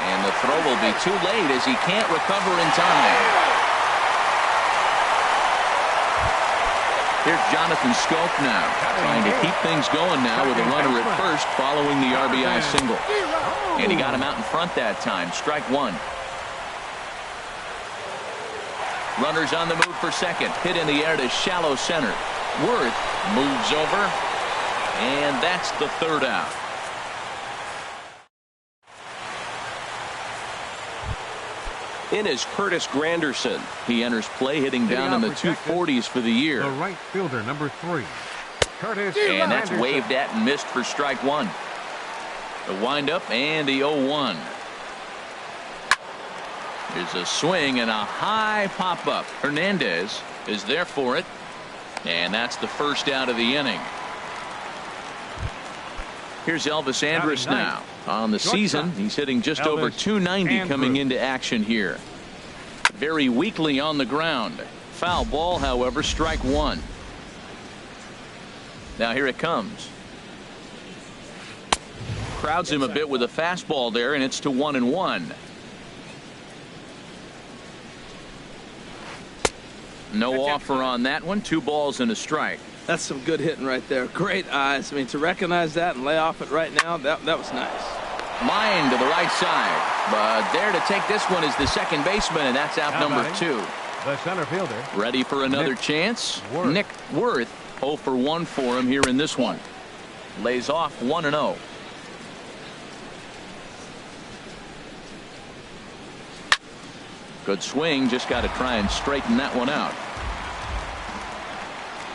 And the throw will be too late as he can't recover in time. Here's Jonathan Scope now, trying to keep things going now with a runner at first following the RBI single. And he got him out in front that time. Strike one. Runners on the move for second. Hit in the air to shallow center. Worth moves over, and that's the third out. In is Curtis Granderson. He enters play hitting down in the 240s for the year. The right fielder, number 3. Curtis and that's waved at and missed for strike one. The windup and the 0-1. There's a swing and a high pop-up. Hernandez is there for it. And that's the first out of the inning. Here's Elvis Andrus now. On the season, he's hitting just over 290 coming into action here. Very weakly on the ground. Foul ball, however, strike one. Now here it comes. Crowds him a bit with a fastball there, and it's to 1-1. No offer on that one. 2 balls and a strike. That's some good hitting right there. Great eyes. I mean, to recognize that and lay off it right now, that was nice. Line to the right side. But there to take this one is the second baseman, and that's out number 2. The center fielder. Ready for another chance? Nick Worth. 0 for 1 for him here in this one. Lays off 1-0. Good swing. Just got to try and straighten that one out.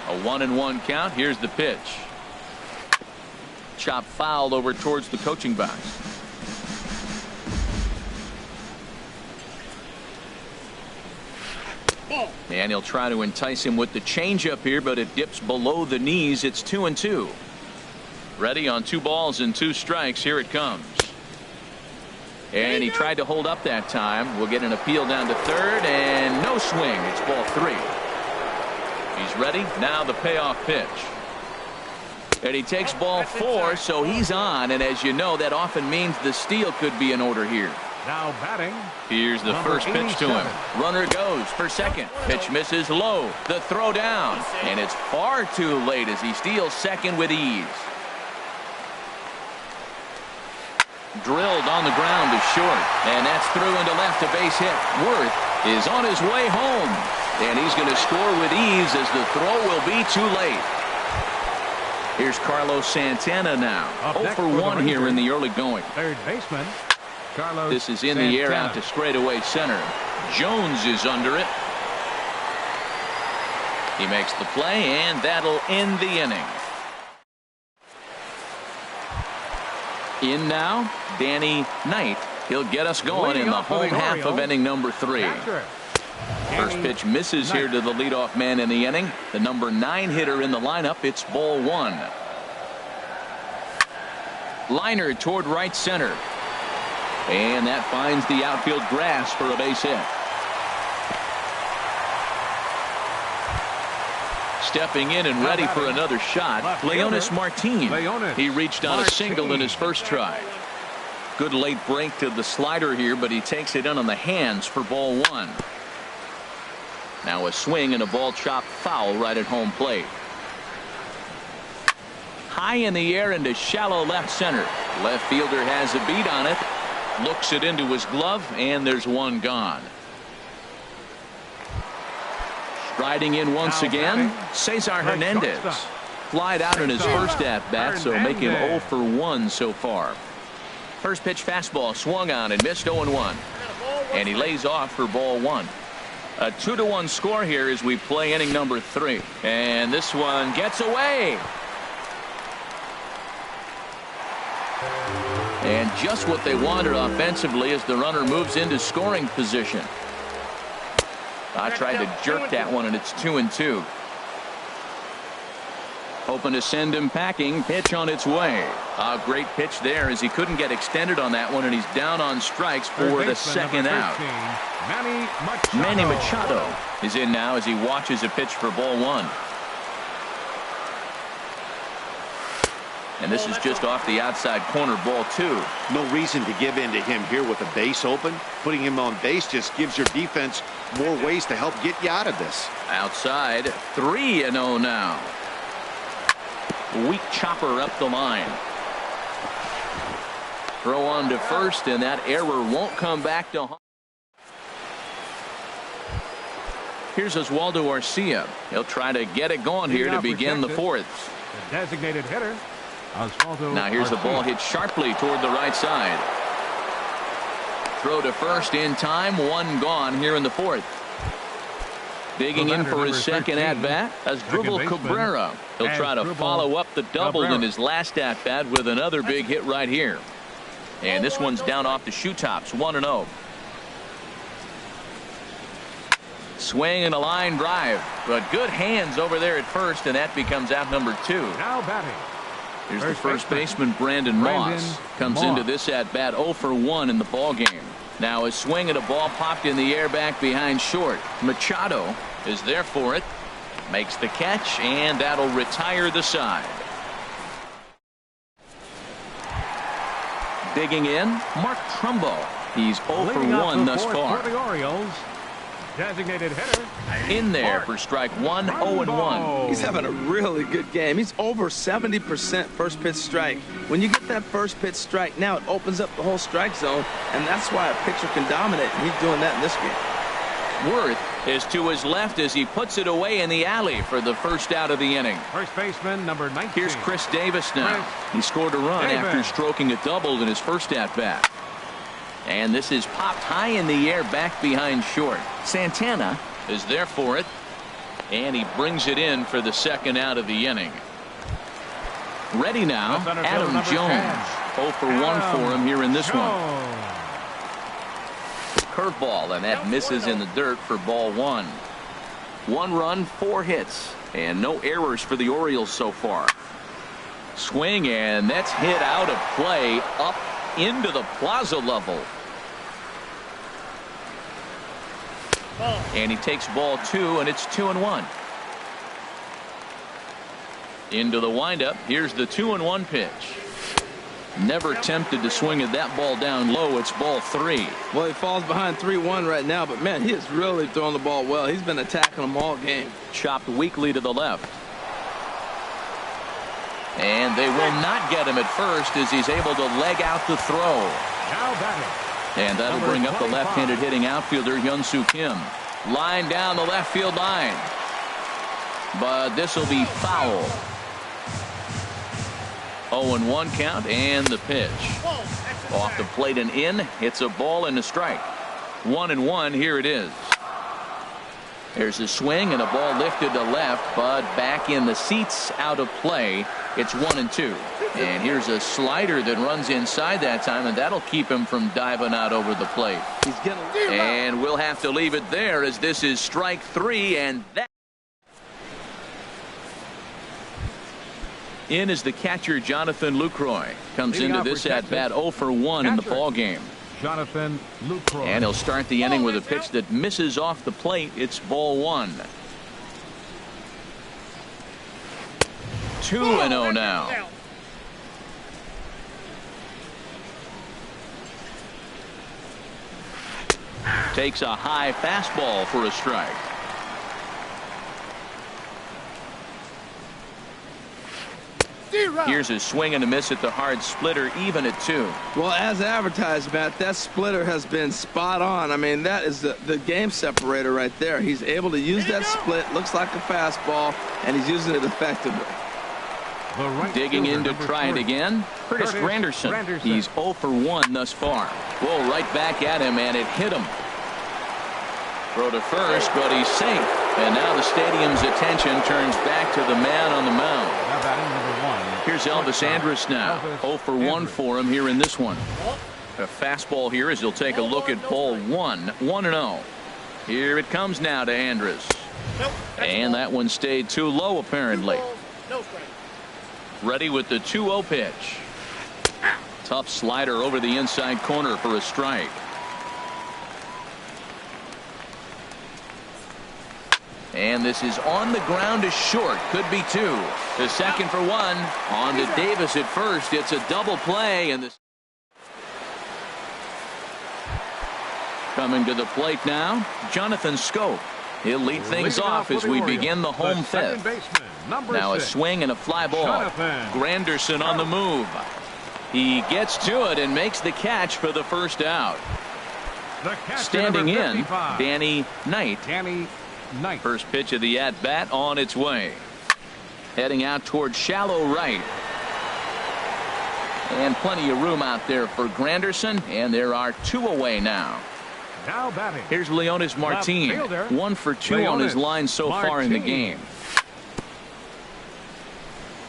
A 1-1 count. Here's the pitch. Chop fouled over towards the coaching box. And he'll try to entice him with the changeup here, but it dips below the knees. It's 2-2. Ready on 2 balls and 2 strikes. Here it comes. And he tried to hold up that time. We'll get an appeal down to third, and no swing. It's ball 3. He's ready. Now the payoff pitch. And he takes ball 4, so he's on. And as you know, that often means the steal could be in order here. Now batting. Here's the first pitch to him. Runner goes for second. Pitch misses low. The throw down. And it's far too late as he steals second with ease. Drilled on the ground to short. And that's through into left, a base hit. Worth is on his way home. And he's going to score with ease as the throw will be too late. Here's Carlos Santana now. 0 for 1 here in the early going. Third baseman. Carlos This is in Santana. the air out to straightaway center. Jones is under it. He makes the play, and that'll end the inning. In now, Danny Knight. He'll get us going in the home half of inning number 3. First pitch misses here to the leadoff man in the inning. The number 9 hitter in the lineup. It's ball 1. Liner toward right center. And that finds the outfield grass for a base hit. Stepping in and ready for another shot, Leonis Martin. He reached on a single in his first try. Good late break to the slider here, but he takes it in on the hands for ball 1. Now a swing and a ball chopped foul right at home plate. High in the air into shallow left center. Left fielder has a beat on it. Looks it into his glove, and there's one gone. Striding in once again, Cesar Hernandez. Flied out in his first at-bat, so make him 0 for 1 so far. First pitch fastball swung on and missed 0-1. And he lays off for ball 1. A 2-1 score here as we play inning number 3. And this one gets away. And just what they wanted offensively as the runner moves into scoring position. I tried to jerk that one, and it's 2-2. Hoping to send him packing. Pitch on its way. A great pitch there as he couldn't get extended on that one, and he's down on strikes for the second out. Manny Machado is in now as he watches a pitch for ball 1. And this is just off the outside corner, ball 2. No reason to give in to him here with the base open. Putting him on base just gives your defense more ways to help get you out of this. Outside, 3-0 now. Weak chopper up the line. Throw on to first, and that error won't come back to home. Here's Oswaldo Arcia. He'll try to get it going here to begin the 4th. The designated hitter. Now here's the ball hit sharply toward the right side. Throw to first in time. 1 gone here in the 4th. Digging in for his second at-bat as Dribble Cabrera. He'll try to follow up the double in his last at-bat with another big hit right here. And this one's down off the shoe tops. 1-0. Swing and a line drive. But good hands over there at first, and that becomes out number 2. Now batting. Here's the first baseman, Brandon Moss. Comes into this at-bat 0 for 1 in the ball game. Now a swing and a ball popped in the air back behind short. Machado is there for it. Makes the catch, and that'll retire the side. Digging in, Mark Trumbo. He's 0 for 1 thus far. For the Orioles, designated hitter. In there for strike 1, 0-1. He's having a really good game. He's over 70% first pitch strike. When you get that first pitch strike, now it opens up the whole strike zone, and that's why a pitcher can dominate, and he's doing that in this game. Worth is to his left as he puts it away in the alley for the first out of the inning. First baseman, number 19. Here's Chris Davis now. He scored a run after stroking a double in his first at-bat. And this is popped high in the air back behind short. Santana is there for it. And he brings it in for the second out of the inning. Ready now, Adam Jones. 0 for 1 for him here in this one. Curveball, and that misses in the dirt for ball 1. 1 run, 4 hits, and no errors for the Orioles so far. Swing, and that's hit out of play up into the plaza level. And he takes ball 2, and it's 2-1. Into the windup. Here's the 2-1 pitch. Never tempted to swing at that ball down low. It's ball 3. Well, he falls behind 3-1 right now, but man, he is really throwing the ball well. He's been attacking them all game. Chopped weakly to the left. And they will not get him at first as he's able to leg out the throw. Now batting. And that'll bring up the left-handed hitting outfielder Hyun-Soo Kim. Line down the left field line. But this will be foul. 0-1 count, and the pitch. Off the plate and in. It's a ball and a strike. 1-1. Here it is. There's a swing and a ball lifted to left, but back in the seats, out of play. It's 1-2. And here's a slider that runs inside that time, and that'll keep him from diving out over the plate. And we'll have to leave it there as this is strike 3, and that. In is the catcher Jonathan Lucroy. Comes into this at bat 0 for 1 in the ball game. Jonathan Lucroy. And he'll start the inning with a pitch that misses off the plate. It's ball 1. 2-0 now. Takes a high fastball for a strike. Here's a swing and a miss at the hard splitter, even at 2. Well, as advertised, Matt, that splitter has been spot on. I mean, that is the game separator right there. He's able to use that split, looks like a fastball, and he's using it effectively. Digging in to try it again, Curtis Granderson. He's 0 for 1 thus far. Whoa, right back at him, and it hit him. Throw to first, but he's safe. And now the stadium's attention turns back to the man on the mound. Here's Elvis Andrus now. 0 for 1 for him here in this one. A fastball here as he'll take a look at ball 1. 1-0. Here it comes now to Andrus. And that one stayed too low apparently. Ready with the 2-0 pitch. Tough slider over the inside corner for a strike. And this is on the ground to short. Could be 2. To second for 1. On to Davis at first. It's a double play. And this coming to the plate now, Jonathan Schoop. He'll lead things off as we begin the home fifth. Now a swing and a fly ball. Granderson on the move. He gets to it and makes the catch for the first out. Standing in, Danny Knight. First pitch of the at-bat on its way. Heading out towards shallow right. And plenty of room out there for Granderson, and there are 2 away now. Now batting. Here's Leonis Martin. 1 for 2 on his line so far in the game.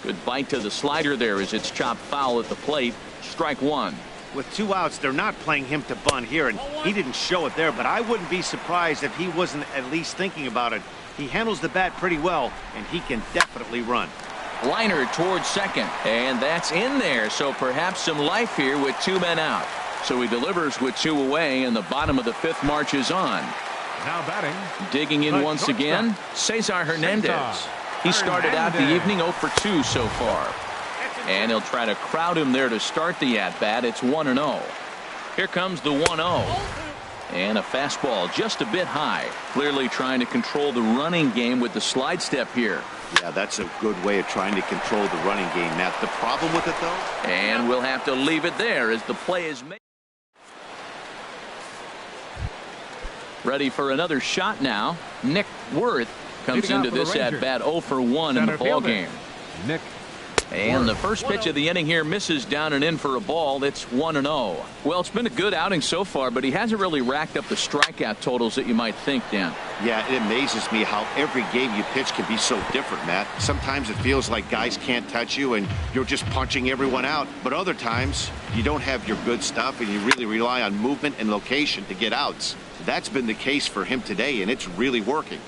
Good bite to the slider there as it's chopped foul at the plate. Strike 1. With 2 outs, they're not playing him to bunt here, and he didn't show it there, but I wouldn't be surprised if he wasn't at least thinking about it. He handles the bat pretty well, and he can definitely run. Liner towards second, and that's in there, so perhaps some life here with 2 men out. So he delivers with 2 away, and the bottom of the 5th marches on. Now batting. Digging in once again, Cesar Hernandez. He started out the evening 0 for 2 so far. And he'll try to crowd him there to start the at-bat. It's 1-0. Here comes the 1-0. And a fastball just a bit high. Clearly trying to control the running game with the slide step here. Yeah, that's a good way of trying to control the running game, Matt. The problem with it, though? And we'll have to leave it there as the play is made. Ready for another shot now. Nick Worth comes into this at-bat 0 for 1 in the ball game. Nick. And the first pitch of the inning here misses down and in for a ball. It's 1-0. Well, it's been a good outing so far, but he hasn't really racked up the strikeout totals that you might think, Dan. Yeah, it amazes me how every game you pitch can be so different, Matt. Sometimes it feels like guys can't touch you and you're just punching everyone out. But other times you don't have your good stuff and you really rely on movement and location to get outs. That's been the case for him today, and it's really working.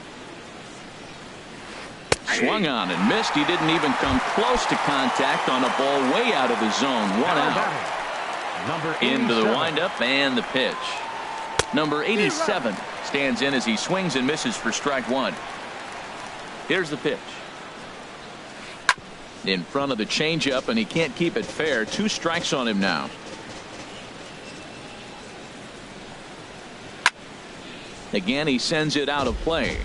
Swung on and missed. He didn't even come close to contact on a ball way out of the zone. One out. Into the windup and the pitch. Number 87 stands in as he swings and misses for strike one. Here's the pitch. In front of the changeup, and he can't keep it fair. 2 strikes on him now. Again, he sends it out of play.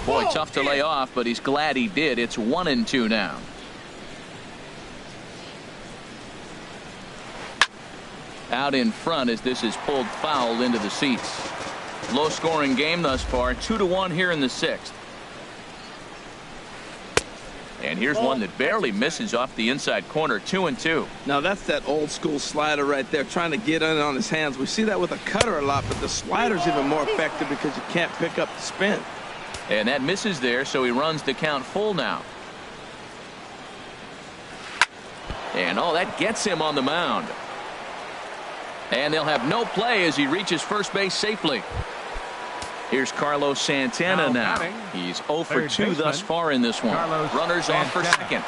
Boy, tough to lay off, but he's glad he did. It's 1-2 now. Out in front as this is pulled foul into the seats. Low scoring game thus far. 2-1 here in the 6th. And here's one that barely misses off the inside corner. 2-2. Now that's that old school slider right there, trying to get in on his hands. We see that with a cutter a lot, but the slider's even more effective because you can't pick up the spin. And that misses there, so he runs the count full now. And oh, that gets him on the mound. And they'll have no play as he reaches first base safely. Here's Carlos Santana now. He's 0 for 2 thus far in this one. Runners off for second.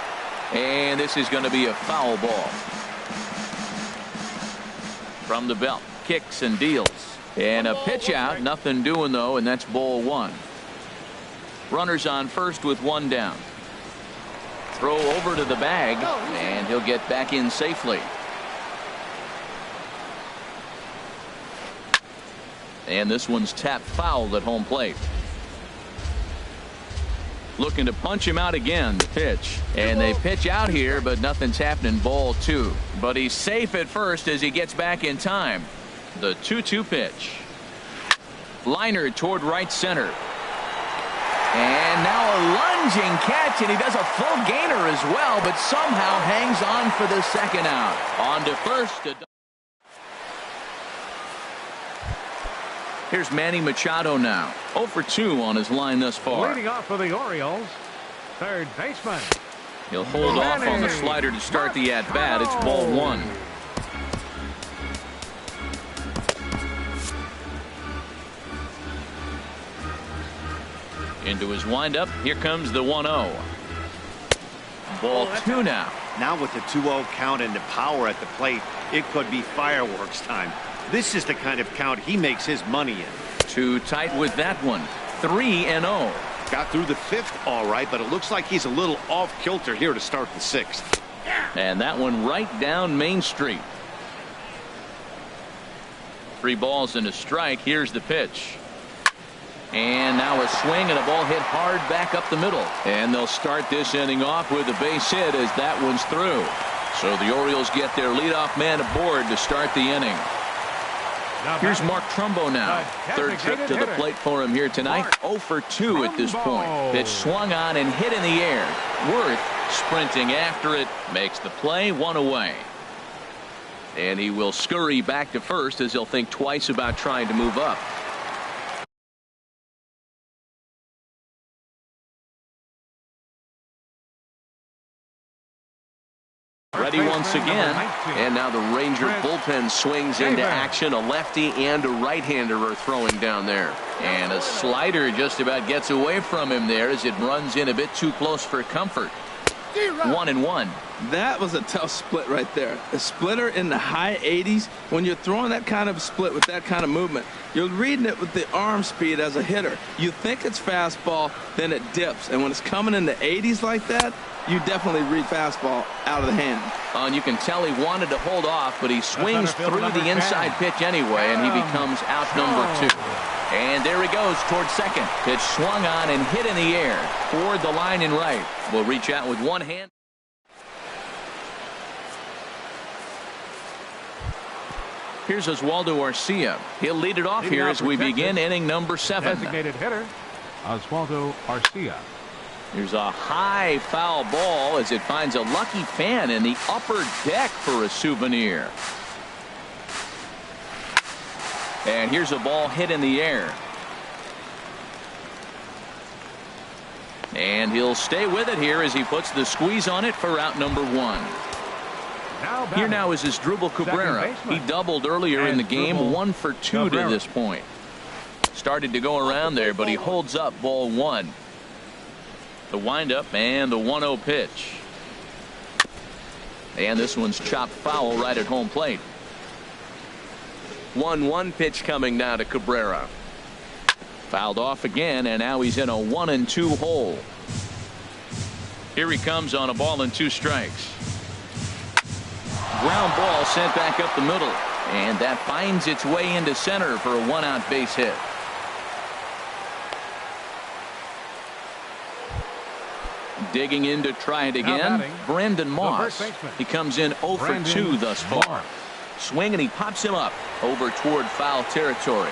And this is going to be a foul ball. From the belt. Kicks and deals. And a pitch out. Nothing doing, though, and that's ball 1. Runners on first with 1 down. Throw over to the bag, and he'll get back in safely. And this one's tapped foul at home plate. Looking to punch him out again. The pitch. And they pitch out here, but nothing's happening. Ball 2. But he's safe at first as he gets back in time. The 2-2 pitch. Liner toward right center. And now a lunging catch, and he does a full gainer as well, but somehow hangs on for the second out. On to first. Here's Manny Machado now. 0 for 2 on his line thus far. Leading off for the Orioles, third baseman. He'll hold off on the slider to start the at-bat. It's ball 1. Into his windup. Here comes the 1-0. Ball 2 now. Now with the 2-0 count and the power at the plate, it could be fireworks time. This is the kind of count he makes his money in. Too tight with that one. 3-0. Got through the 5th all right, but it looks like he's a little off kilter here to start the 6th. And that one right down Main Street. 3 balls and a strike. Here's the pitch. And now a swing and a ball hit hard back up the middle. And they'll start this inning off with a base hit as that one's through. So the Orioles get their leadoff man aboard to start the inning. Here's Mark Trumbo now. Third trip to the plate for him here tonight. 0 for 2 at this point. Pitch swung on and hit in the air. Worth sprinting after it. Makes the play. 1 away. And he will scurry back to first as he'll think twice about trying to move up. Ready once again, and now the Ranger bullpen swings into action. A lefty and a right-hander are throwing down there, and a slider just about gets away from him there as it runs in a bit too close for comfort. 1-1. That was a tough split right there. A splitter in the high 80s. When you're throwing that kind of split with that kind of movement, you're reading it with the arm speed as a hitter. You think it's fastball, then it dips, and when it's coming in the 80s like that, you definitely read fastball out of the hand. And you can tell he wanted to hold off, but he swings through the inside pitch anyway, and he becomes out number 2. And there he goes towards second. Pitch swung on and hit in the air toward the line in right. Will reach out with one hand. Here's Oswaldo Arcia. He'll lead it off here as we begin inning number 7. Designated hitter, Oswaldo Arcia. Here's a high foul ball as it finds a lucky fan in the upper deck for a souvenir. And here's a ball hit in the air. And he'll stay with it here as he puts the squeeze on it for out number 1. Here now is Asdrubal Cabrera. He doubled earlier in the game, 1 for 2 to this point. Started to go around there, but he holds up ball 1. The windup and the 1-0 pitch. And this one's chopped foul right at home plate. 1-1 pitch coming now to Cabrera. Fouled off again, and now he's in a 1-2 hole. Here he comes on a ball and 2 strikes. Ground ball sent back up the middle, and that finds its way into center for a 1-out base hit. Digging in to try it again, Brandon Moss. He comes in 0 for 2 thus far. Swing, and he pops him up over toward foul territory.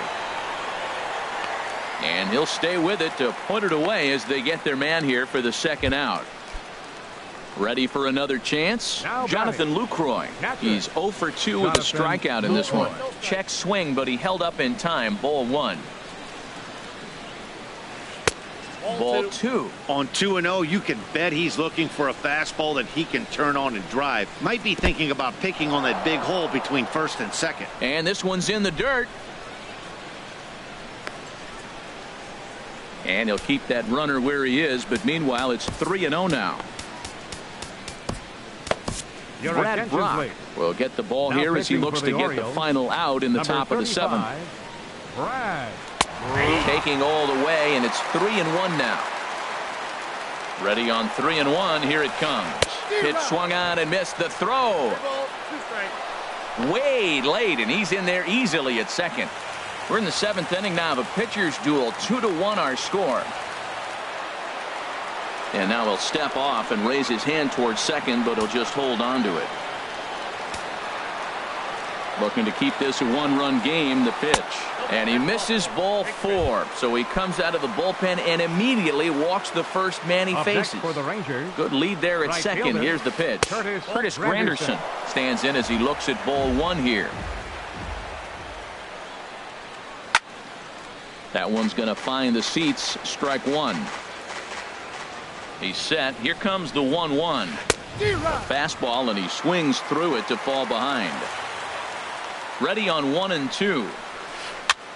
And he'll stay with it to put it away as they get their man here for the 2nd out. Ready for another chance? Jonathan Lucroy. He's 0 for 2 with a strikeout in this one. Check swing, but he held up in time. Ball 1. Ball 2. On 2-0, you can bet he's looking for a fastball that he can turn on and drive. Might be thinking about picking on that big hole between 1st and 2nd. And this one's in the dirt. And he'll keep that runner where he is, but meanwhile it's 3-0 now. Brad Brock will get the ball here as he looks to get the final out in the top of the 7th. Brad. Taking all the way, and it's 3-1 now. Ready on 3-1. Here it comes. Pitch swung on and missed the throw. Way late, and he's in there easily at 2nd. We're in the 7th inning now of a pitcher's duel. 2-1 our score. And now he'll step off and raise his hand towards 2nd, but he'll just hold on to it. Looking to keep this a 1-run game. The pitch, and he misses ball 4. So he comes out of the bullpen and immediately walks the first man he faces. For the Rangers. Good lead there at 2nd. Here's the pitch. Curtis Granderson stands in as he looks at ball 1 here. That one's going to find the seats. Strike 1. He's set. Here comes the 1-1. Fastball, and he swings through it to fall behind. Ready on 1-2.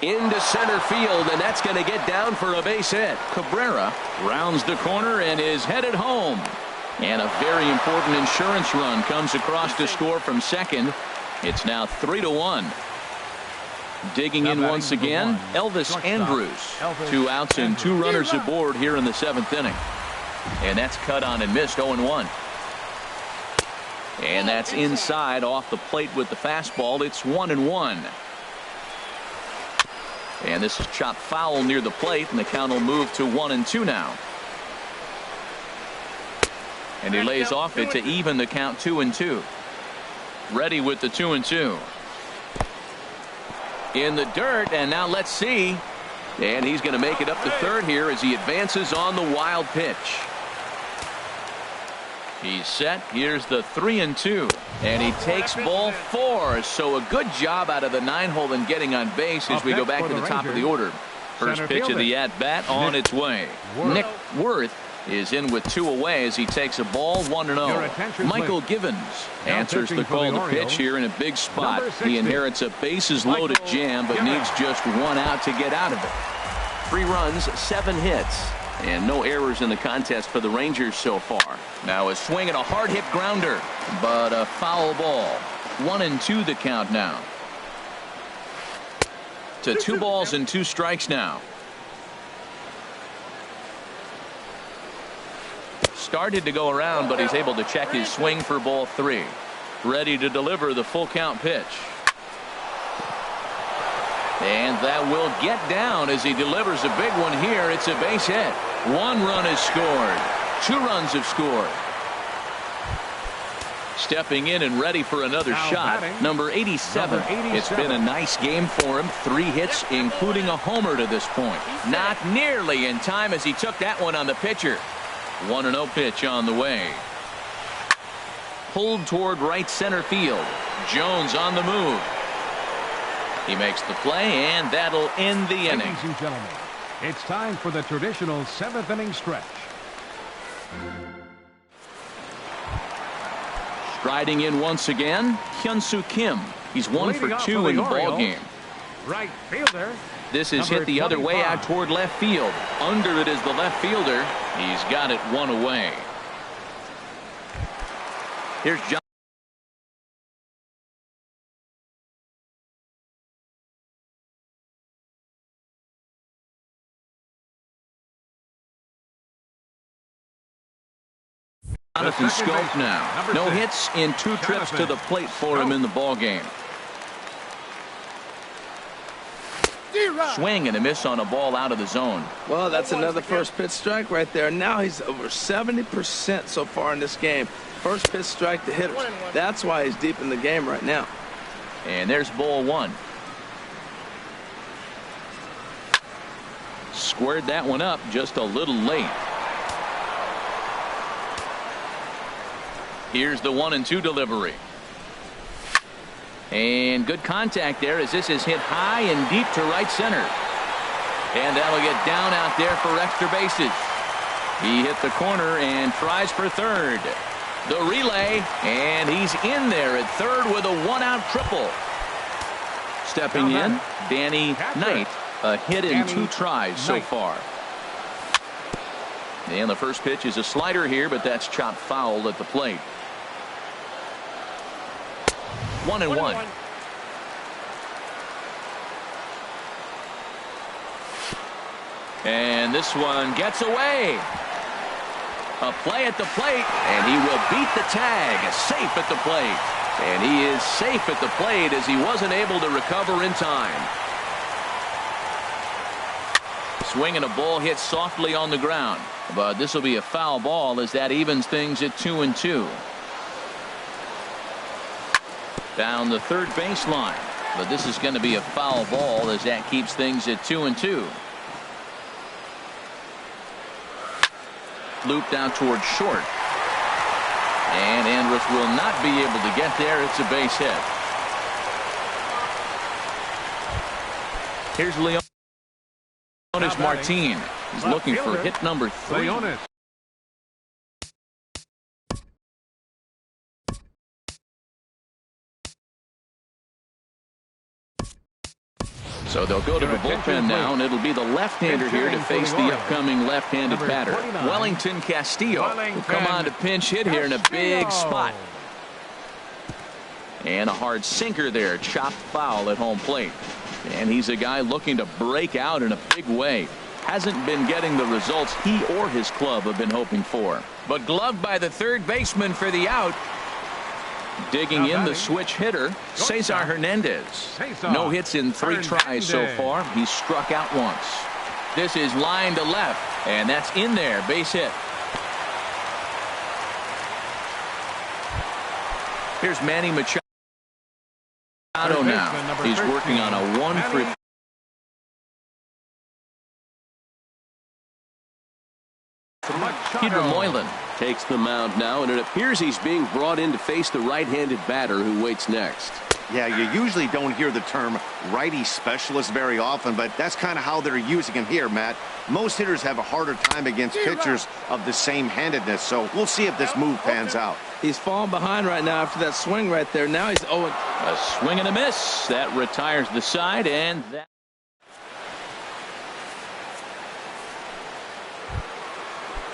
Into center field, and that's going to get down for a base hit. Cabrera rounds the corner and is headed home. And a very important insurance run comes across to score from 2nd. It's now 3-1. Digging in once again, Elvis Andrus. 2 outs and 2 runners aboard here in the 7th inning. And that's cut on and missed. 0-1. And that's inside off the plate with the fastball. It's 1-1. And this is chopped foul near the plate, and the count will move to 1-2 now. And he lays off it to even the count 2-2. Ready with the 2-2. In the dirt, and now let's see. And he's going to make it up to 3rd here as he advances on the wild pitch. He's set. Here's the 3-2, and he takes ball 4. So a good job out of the 9-hole in getting on base as we go back to the top of the order. First pitch of the at-bat on its way. Nick Worth is in with 2 away as he takes a ball 1-0. Michael Givens answers the call to pitch here in a big spot. He inherits a bases loaded jam, but needs just 1 out to get out of it. 3 runs, 7 hits, and no errors in the contest for the Rangers so far. Now a swing and a hard hit grounder, but a foul ball. 1-2 the count now. To 2 balls and 2 strikes now. Started to go around, but he's able to check his swing for ball 3. Ready to deliver the full count pitch. And that will get down as he delivers a big one here. It's a base hit. 1 run is scored. 2 runs have scored. Stepping in and ready for another shot. Number 87. It's been a nice game for him. 3 hits, including a homer to this point. Not nearly in time as he took that one on the pitcher. 1-0 pitch on the way. Pulled toward right center field. Jones on the move. He makes the play, and that'll end the inning. Ladies and gentlemen, it's time for the traditional 7th inning stretch. Striding in once again, Hyun-Soo Kim. He's 1 for 2 in the ball game. Right fielder. This is hit the other way out toward left field. Under it is the left fielder. He's got it 1 away. Here's John. Jonathan Scope now. No hits in 2 trips to the plate for him in the ball game. Swing and a miss on a ball out of the zone. Well, that's another first pitch strike right there. Now he's over 70% so far in this game. First pitch strike to hitters. That's why he's deep in the game right now. And there's ball 1. Squared that one up just a little late. Here's the 1-2 delivery. And good contact there as this is hit high and deep to right center. And that'll get down out there for extra bases. He hit the corner and tries for third. The relay, and he's in there at third with a 1-out triple. Stepping in, Danny Knight, a hit in 2 tries so far. And the first pitch is a slider here, but that's chopped foul at the plate. 1-1. And this one gets away. A play at the plate, and he will beat the tag. Safe at the plate. And he is safe at the plate as he wasn't able to recover in time. Swing and a ball hit softly on the ground. But this will be a foul ball as that evens things at 2-2. Down the third baseline. But this is going to be a foul ball as that keeps things at 2-2. Looped out towards short. And Andrus will not be able to get there. It's a base hit. Here's Leonis Martin. He's looking for hit number 3. So they'll go to the bullpen now, and it'll be the left-hander here to face the upcoming left-handed batter. Wellington Castillo will come on to pinch hit here in a big spot. And a hard sinker there, chopped foul at home plate. And he's a guy looking to break out in a big way. Hasn't been getting the results he or his club have been hoping for. But gloved by the third baseman for the out. Digging in the switch hitter, Cesar Hernandez. No hits in 3 tries so far. He's struck out once. This is line to left, and that's in there. Base hit. Here's Manny Machado now. He's working on a 1 for Peter Moylan takes the mound now, and it appears he's being brought in to face the right-handed batter who waits next. Yeah, you usually don't hear the term righty specialist very often, but that's kind of how they're using him here, Matt. Most hitters have a harder time against pitchers of the same handedness, so we'll see if this move pans out. He's falling behind right now after that swing right there. Now he's 0. A swing and a miss. That retires the side, and that.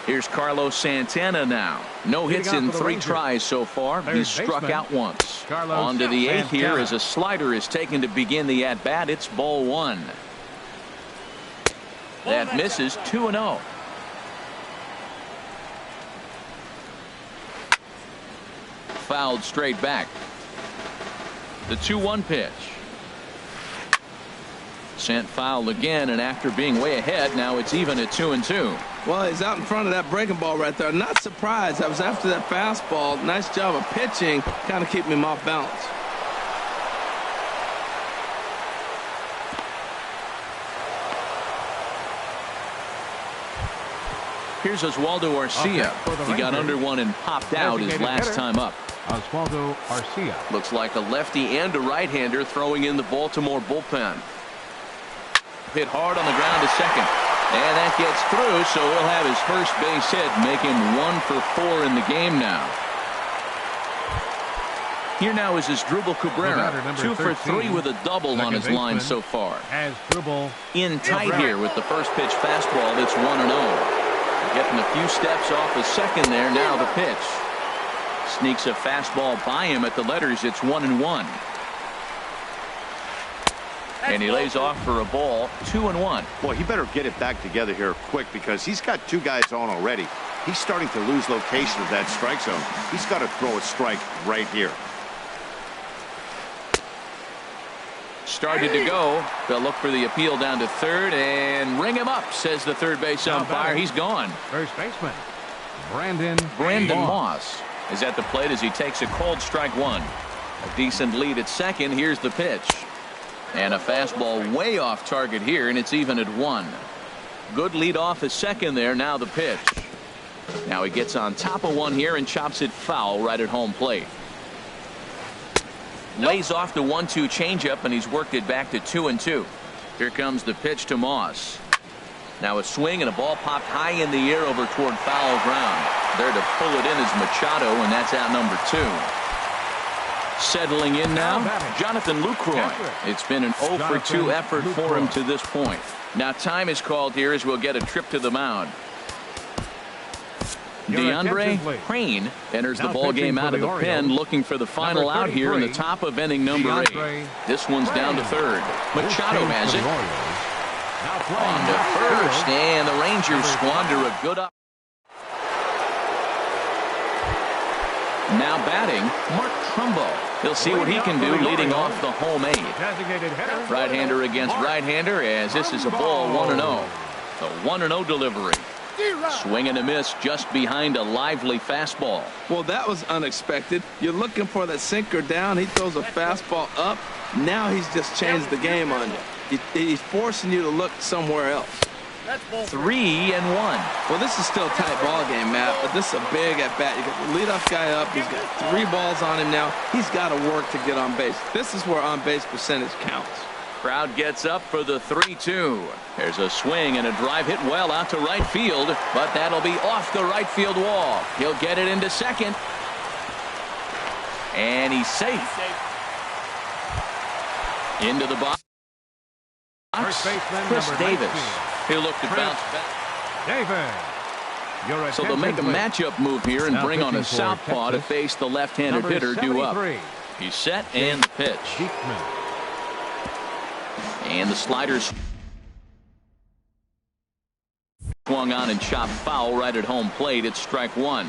Here's Carlos Santana now. No hits in 3 tries so far. He's struck out once. On to the 8th here as a slider is taken to begin the at-bat. It's ball 1. That misses. 2-0. Fouled straight back. The 2-1 pitch. Sent foul again, and after being way ahead, now it's even at 2-2. Well, he's out in front of that breaking ball right there. Not surprised. I was after that fastball. Nice job of pitching, kind of keeping him off balance. Here's Oswaldo Arcia. He got under one and popped out his last time up. Oswaldo Arcia. Looks like a lefty and a right-hander throwing in the Baltimore bullpen. Hit hard on the ground to second. And that gets through, so he'll have his first base hit, make him 1 for 4 in the game now. Here now is Asdrubal Cabrera, 2 for 3 with a double on his line so far. In tight here with the first pitch fastball. It's 1-0. Getting a few steps off the second there. Now the pitch. Sneaks a fastball by him at the letters. It's 1-1. And he lays off for a ball. 2-1. Boy, he better get it back together here quick because he's got 2 guys on already. He's starting to lose location of that strike zone. He's got to throw a strike right here. Started to go. They'll look for the appeal down to third and ring him up, says the third base umpire. He's gone. First baseman Brandon Moss is at the plate as he takes a called strike 1. A decent lead at second. Here's the pitch. And a fastball way off target here, and it's even at 1. Good lead off at second there. Now the pitch. Now he gets on top of one here and chops it foul right at home plate. Lays off the 1-2 changeup, and he's worked it back to 2-2. Here comes the pitch to Moss. Now a swing and a ball popped high in the air over toward foul ground. There to pull it in is Machado, and that's out number 2. Settling in now, Jonathan Lucroy. It's been an 0 for 2 effort for him to this point. Now time is called here as we'll get a trip to the mound. DeAndre Crane enters the ball game out of the pen, looking for the final out here in the top of inning number 8. This one's down to third. Machado has it. On to first, and the Rangers squander a good up. Now batting, Mark Trumbo. He'll see what he can do leading off the home 8. Right-hander against right-hander as this is a ball 1-0. The 1-0 delivery. Swing and a miss just behind a lively fastball. Well, that was unexpected. You're looking for that sinker down. He throws a fastball up. Now he's just changed the game on you. He's forcing you to look somewhere else. 3-1. Well, this is still a tight ball game, Matt, but this is a big at bat. You got the leadoff guy up. He's got 3 balls on him now. He's got to work to get on base. This is where on base percentage counts. Crowd gets up for the 3-2. There's a swing and a drive hit well out to right field, but that'll be off the right field wall. He'll get it into second. And he's safe. Into the box. Chris Davis. He'll look to bounce back. So they'll make a matchup move here and bring on a southpaw to face the left-handed hitter due up. He's set and the pitch. And the sliders swung on and chopped foul right at home plate. It's strike 1.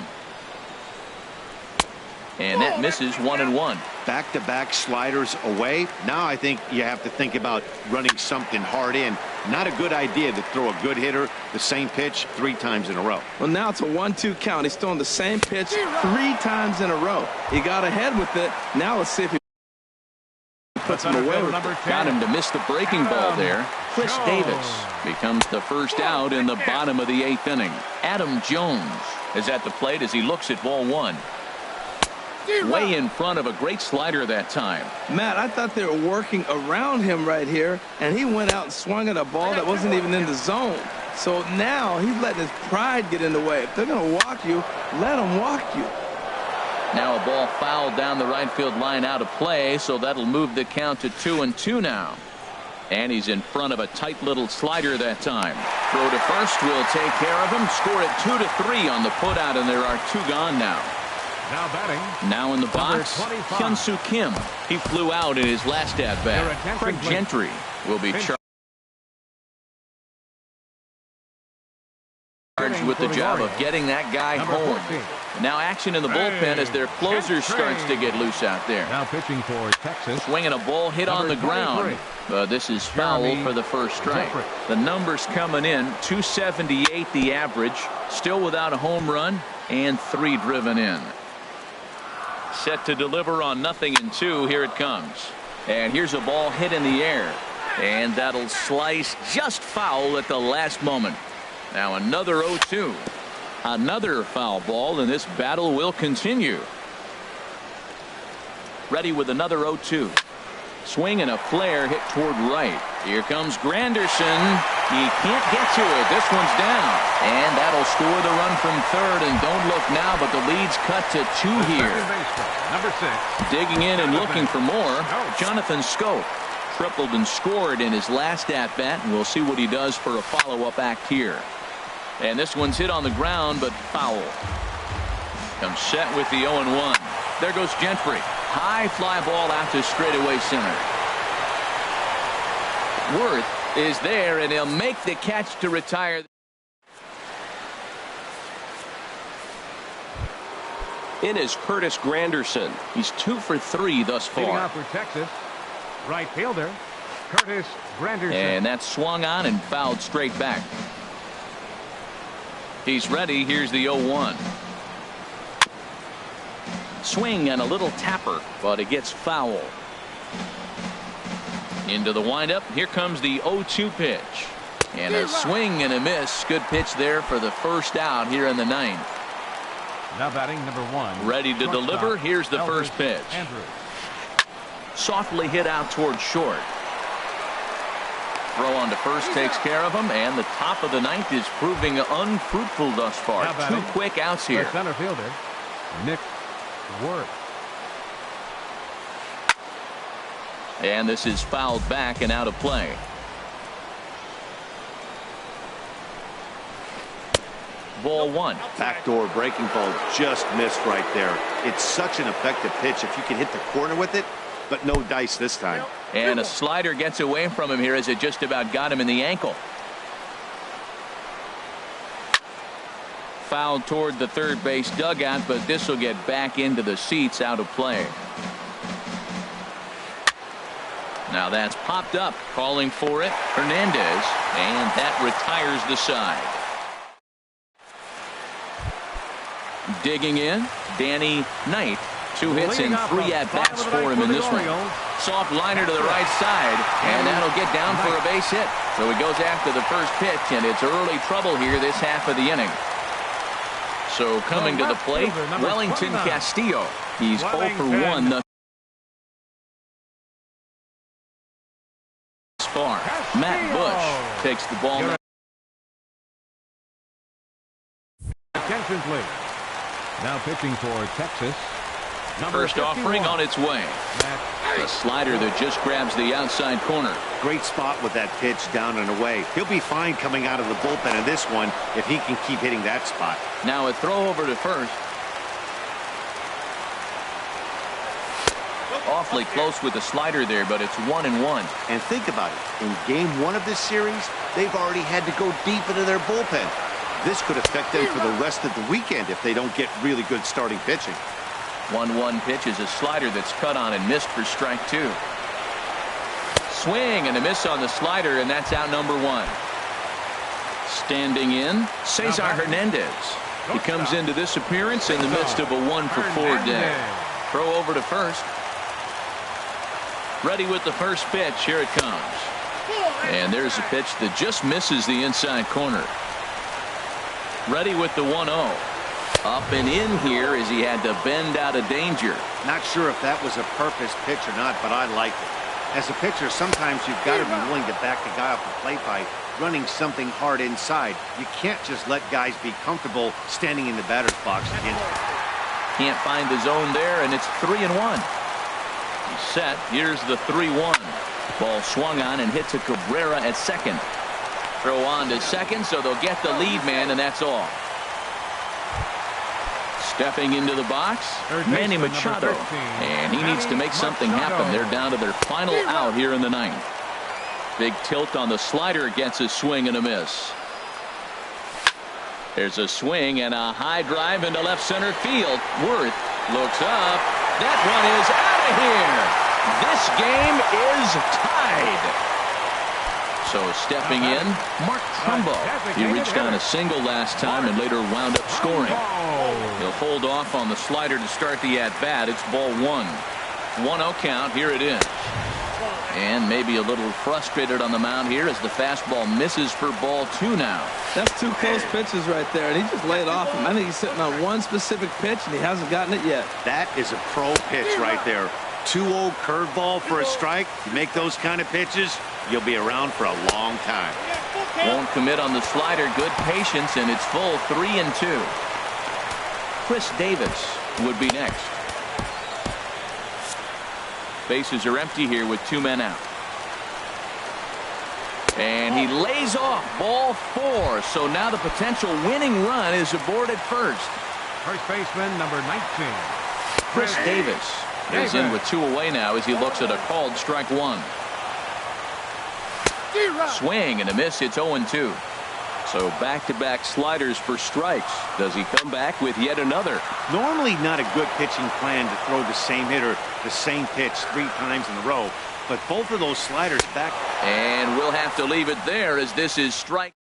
And that misses 1-1. Back-to-back sliders away. Now I think you have to think about running something hard in. Not a good idea to throw a good hitter the same pitch 3 times in a row. Well, now it's a 1-2 count. He's throwing the same pitch 3 times in a row. He got ahead with it. Now let's see if he puts him away with it. Got him to miss the breaking ball there. Chris Davis becomes the first out in the bottom of the 8th inning. Adam Jones is at the plate as he looks at ball 1. Way in front of a great slider that time. Matt, I thought they were working around him right here, and he went out and swung at a ball that wasn't even in the zone. So now he's letting his pride get in the way. If they're going to walk you, let them walk you. Now a ball fouled down the right field line out of play, so that'll move the count to 2-2 now. And he's in front of a tight little slider that time. Throw to first will take care of him. Score it 2-3 on the putout, and there are 2 gone now. Now batting. Now in the box, Hyun-Soo Kim. He flew out in his last at-bat. Craig Gentry will be charged with the job of getting that guy home. Now action in the bullpen as their closer starts to get loose out there. Now pitching for Texas. Swinging a ball hit on the ground. This is foul for the first strike. The numbers coming in, 278 the average. Still without a home run and 3 driven in. Set to deliver on 0-2. Here it comes. And here's a ball hit in the air. And that'll slice just foul at the last moment. Now another 0-2. Another foul ball, and this battle will continue. Ready with another 0-2. Swing and a flare hit toward right. Here comes Granderson. He can't get to it. This one's down. And that'll score the run from third. And don't look now, but the lead's cut to 2 here. Number 6. Digging in and looking for more, Jonathan Scope. Tripled and scored in his last at-bat, and we'll see what he does for a follow-up act here. And this one's hit on the ground, but foul. Comes set with the 0-1. There goes Gentry. High fly ball out to straightaway center. Worth is there, and he'll make the catch to retire. In is Curtis Granderson. He's 2 for 3 thus far. Leading off for Texas, right fielder Curtis Granderson. And that's swung on and fouled straight back. He's ready. Here's the 0-1. Swing and a little tapper, but it gets foul. Into the windup. Here comes the 0-2 pitch. And a swing and a miss. Good pitch there for the first out here in the 9th. Now batting number 1. Ready to deliver. Here's the first pitch. Andrews. Softly hit out toward short. Throw on to first takes care of him, and the top of the 9th is proving unfruitful thus far. 2 quick outs here. The center fielder, Nick Worth. And this is fouled back and out of play. Ball 1. Backdoor breaking ball just missed right there. It's such an effective pitch if you can hit the corner with it, but no dice this time. And a slider gets away from him here as it just about got him in the ankle. Fouled toward the third base dugout, but this will get back into the seats, out of play. Now that's popped up, calling for it, Hernandez, and that retires the side. Digging in, Danny Knight. 2 hits and 3 at-bats for him in this one. Soft liner to the right side, and that'll get down for a base hit. So he goes after the first pitch, and it's early trouble here this half of the inning. So coming to the plate, Wellington Castillo. He's 0 for 1 thus far. Matt Bush takes the ball. Attention, please. Now pitching for Texas. First offering on its way. A slider that just grabs the outside corner. Great spot with that pitch down and away. He'll be fine coming out of the bullpen in this one if he can keep hitting that spot. Now a throw over to first. Awfully close with the slider there, but it's 1-1. And think about it. In game 1 of this series, they've already had to go deep into their bullpen. This could affect them for the rest of the weekend if they don't get really good starting pitching. 1-1 pitch is a slider that's cut on and missed for strike 2. Swing and a miss on the slider, and that's out number 1. Standing in, Cesar Hernandez. He comes into this appearance in the midst of a 1 for 4 day. Throw over to first. Ready with the first pitch. Here it comes. And there's a pitch that just misses the inside corner. Ready with the 1-0. Up and in here as he had to bend out of danger. Not sure if that was a purpose pitch or not, but I like it. As a pitcher, sometimes you've got to be willing to back the guy off the plate by running something hard inside. You can't just let guys be comfortable standing in the batter's box against you. Can't find the zone there, and it's 3-1. He's set. Here's the 3-1. Ball swung on and hit to Cabrera at second. Throw on to second, so they'll get the lead man, and that's all. Stepping into the box, Manny Machado. And he needs to make something happen. They're down to their final out here in the 9th. Big tilt on the slider, gets a swing and a miss. There's a swing and a high drive into left center field. Worth looks up. That one is out of here. This game is tied. So stepping in, Mark Trumbo. He reached on a single last time and later wound up scoring. He'll hold off on the slider to start the at-bat. It's ball 1. 1-0 count. Here it is. And maybe a little frustrated on the mound here as the fastball misses for ball 2 now. That's 2 close pitches right there, and he just laid off him. I think he's sitting on one specific pitch, and he hasn't gotten it yet. That is a pro pitch right there. 2-0 curveball for a strike. You make those kind of pitches, you'll be around for a long time. Won't commit on the slider. Good patience, and it's full 3-2. Chris Davis would be next. Bases are empty here with 2 men out. And he lays off ball 4. So now the potential winning run is aboard at first. First baseman, number 19. Chris Davis is in with 2 away now as he looks at a called strike 1. Swing and a miss. It's 0-2. So back-to-back sliders for strikes. Does he come back with yet another? Normally not a good pitching plan to throw the same hitter the same pitch 3 times in a row. But both of those sliders back. And we'll have to leave it there as this is strike.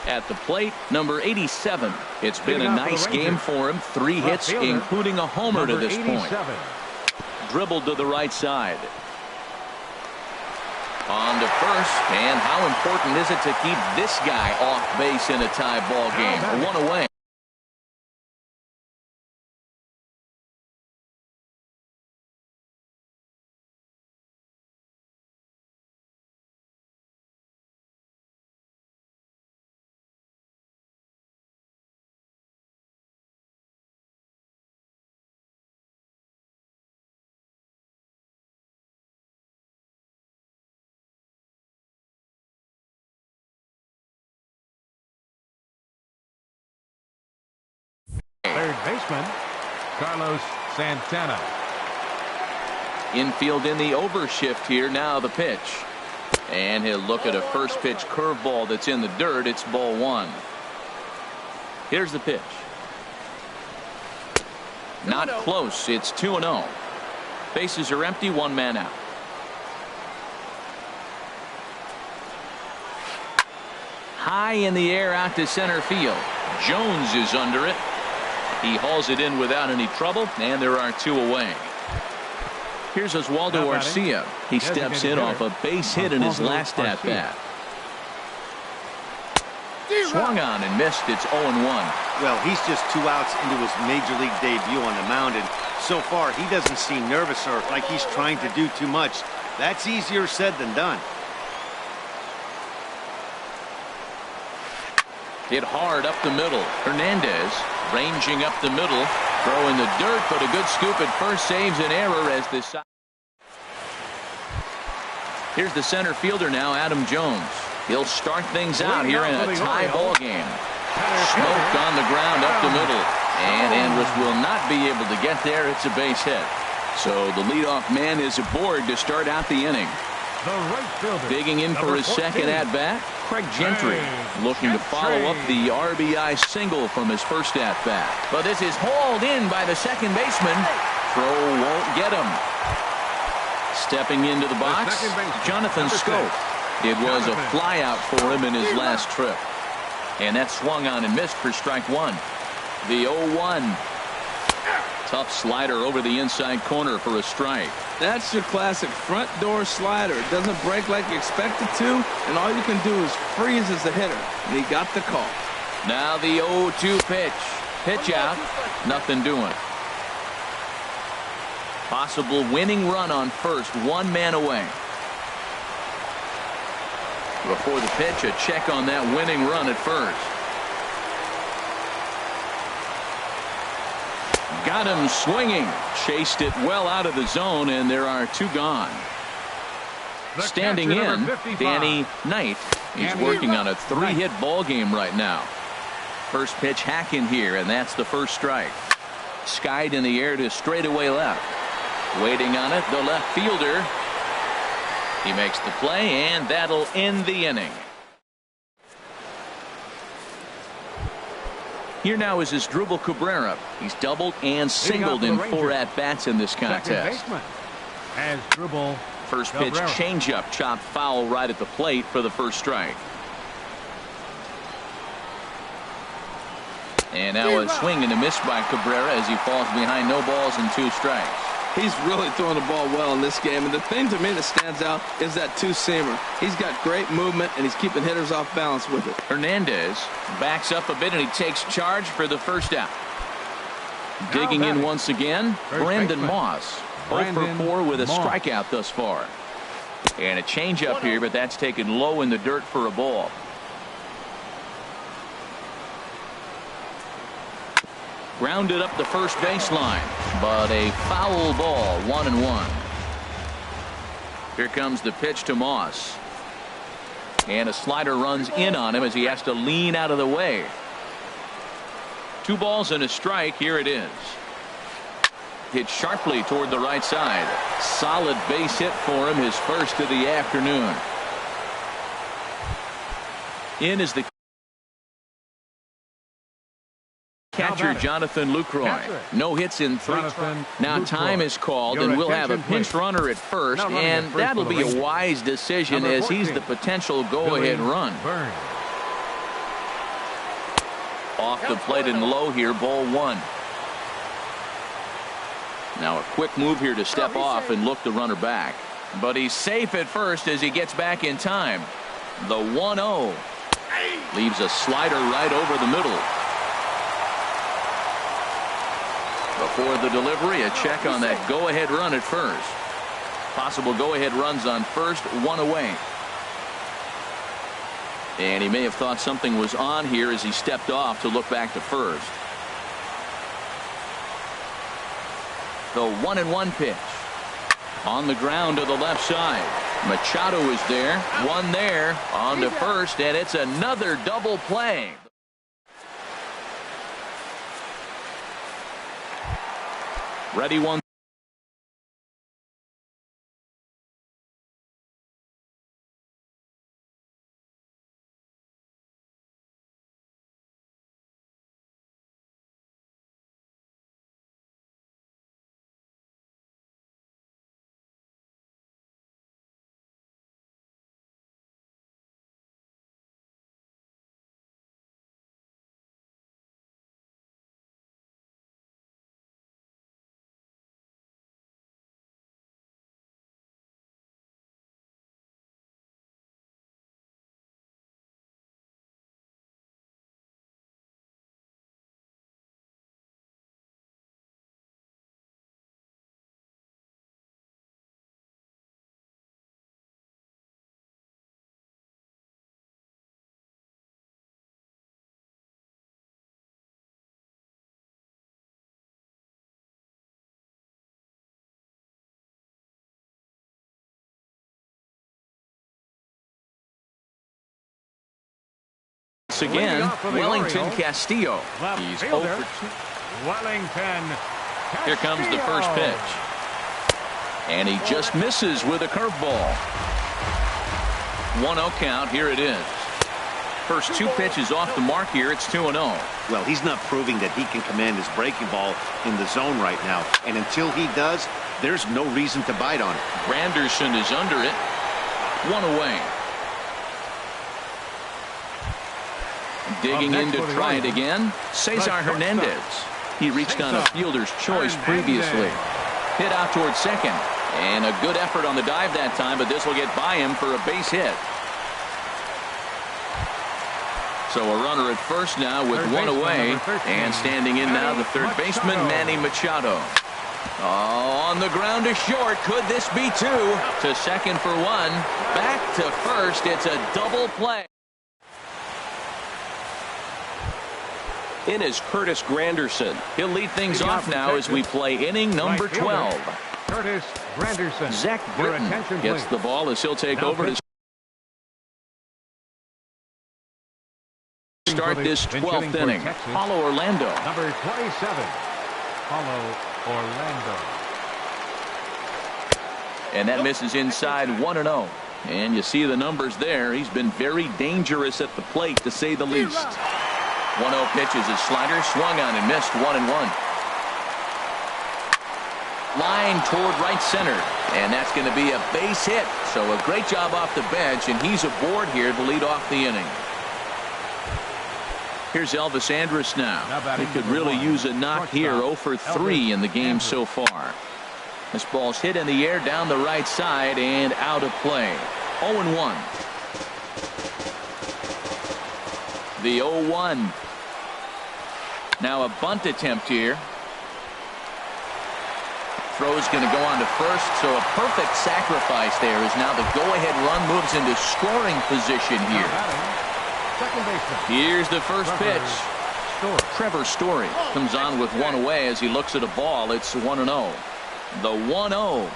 At the plate, number 87. It's been a nice game for him. 3 hits, including a homer to this point. Dribbled to the right side. On to first, and how important is it to keep this guy off base in a tie ball game? 1 away. Third baseman, Carlos Santana. Infield in the overshift here. Now the pitch. And he'll look at a first pitch curveball that's in the dirt. It's ball 1. Here's the pitch. Not close. It's 2-0. Bases are empty. 1 man out. High in the air out to center field. Jones is under it. He hauls it in without any trouble, and there are 2 away. Here's Oswaldo Arcia. He steps in off a base hit in his last at-bat. Swung on and missed. It's 0-1. Well, he's just 2 outs into his major league debut on the mound, and so far he doesn't seem nervous or like he's trying to do too much. That's easier said than done. Hit hard up the middle. Hernandez ranging up the middle. Throw in the dirt, but a good scoop at first saves an error as this. Here's the center fielder now, Adam Jones. He'll start things out here in a tie ball game. Smoked on the ground up the middle. And Andrus will not be able to get there. It's a base hit. So the leadoff man is aboard to start out the inning. The right fielder, digging in for his second at-bat, Craig Gentry, looking to follow up the RBI single from his first at-bat. But this is hauled in by the second baseman. Throw won't get him. Stepping into the box, Jonathan Scope. It was a flyout for him in his last trip. And that swung on and missed for strike 1. The 0-1. Tough slider over the inside corner for a strike. That's your classic front door slider. It doesn't break like you expect it to, and all you can do is freeze as a hitter. And he got the call. Now the 0-2 pitch. Pitch out. Nothing doing. Possible winning run on first. 1 man away. Before the pitch, a check on that winning run at first. Got him swinging. Chased it well out of the zone, and there are 2 gone. Standing in, Danny Knight. He's working on a 3-hit ball game right now. First pitch hack in here, and that's the first strike. Skied in the air to straightaway left. Waiting on it, the left fielder. He makes the play, and that'll end the inning. Here now is Asdrubal Cabrera. He's doubled and singled in 4 at-bats in this contest. First pitch changeup, chopped foul right at the plate for the first strike. And now a swing and a miss by Cabrera as he falls behind no balls and 2 strikes. He's really throwing the ball well in this game, and the thing to me that stands out is that 2-seamer. He's got great movement, and he's keeping hitters off balance with it. Hernandez backs up a bit, and he takes charge for the first out. Digging in once again, Brandon Moss. 0 for 4 with a strikeout thus far. And a changeup here, but that's taken low in the dirt for a ball. Grounded up the first baseline, but a foul ball, 1-1. Here comes the pitch to Moss. And a slider runs in on him as he has to lean out of the way. 2 balls and a strike. Here it is. Hit sharply toward the right side. Solid base hit for him, his first of the afternoon. In is the catcher, Jonathan Lucroy. No hits in 3. Now time is called, and we'll have a pinch runner at first, and that'll be a wise decision as he's the potential go-ahead run. Off the plate and low here, ball 1. Now a quick move here to step off and look the runner back. But he's safe at first as he gets back in time. The 1-0. Leaves a slider right over the middle. Before the delivery, a check on that go-ahead run at first. Possible go-ahead runs on first, 1 away. And he may have thought something was on here as he stepped off to look back to first. The 1-1 pitch. On the ground to the left side. Machado is there. One there. On to first, and it's another double play. Ready, 1. Again, Wellington Castillo. He's 0 for 2. Wellington. Here comes the first pitch. And he just misses with a curveball. 1-0 count. Here it is. First 2 pitches off the mark here. It's 2-0. Well, he's not proving that he can command his breaking ball in the zone right now. And until he does, there's no reason to bite on it. Granderson is under it. 1 away. Digging in to try it again. Cesar Hernandez. He reached on a fielder's choice previously. Hit out towards second. And a good effort on the dive that time, but this will get by him for a base hit. So a runner at first now with 1 away. And standing in now the third baseman, Manny Machado. Oh, on the ground to short. Could this be 2? To second for 1. Back to first. It's a double play. In is Curtis Granderson. He'll lead things off now as we play inning number 12. Curtis Granderson. Zach Britton gets the ball as he'll take over to start this 12th inning. Paulo Orlando. Number 27. Paulo Orlando. And that misses inside 1-0. And you see the numbers there. He's been very dangerous at the plate, to say the least. 1-0 pitch is a slider, swung on and missed. 1-1. Line toward right center, and that's going to be a base hit. So a great job off the bench, and he's aboard here to lead off the inning. Here's Elvis Andrus now. He could really use a knock here. 0 for 3 in the game so far. This ball's hit in the air down the right side and out of play. 0-1. The 0-1. Now a bunt attempt here. throw's going to go on to first, so a perfect sacrifice there as now the go-ahead run moves into scoring position here. Second baseman. Here's the first pitch. Trevor Story comes on with one away as he looks at a ball. It's 1-0. The 1-0.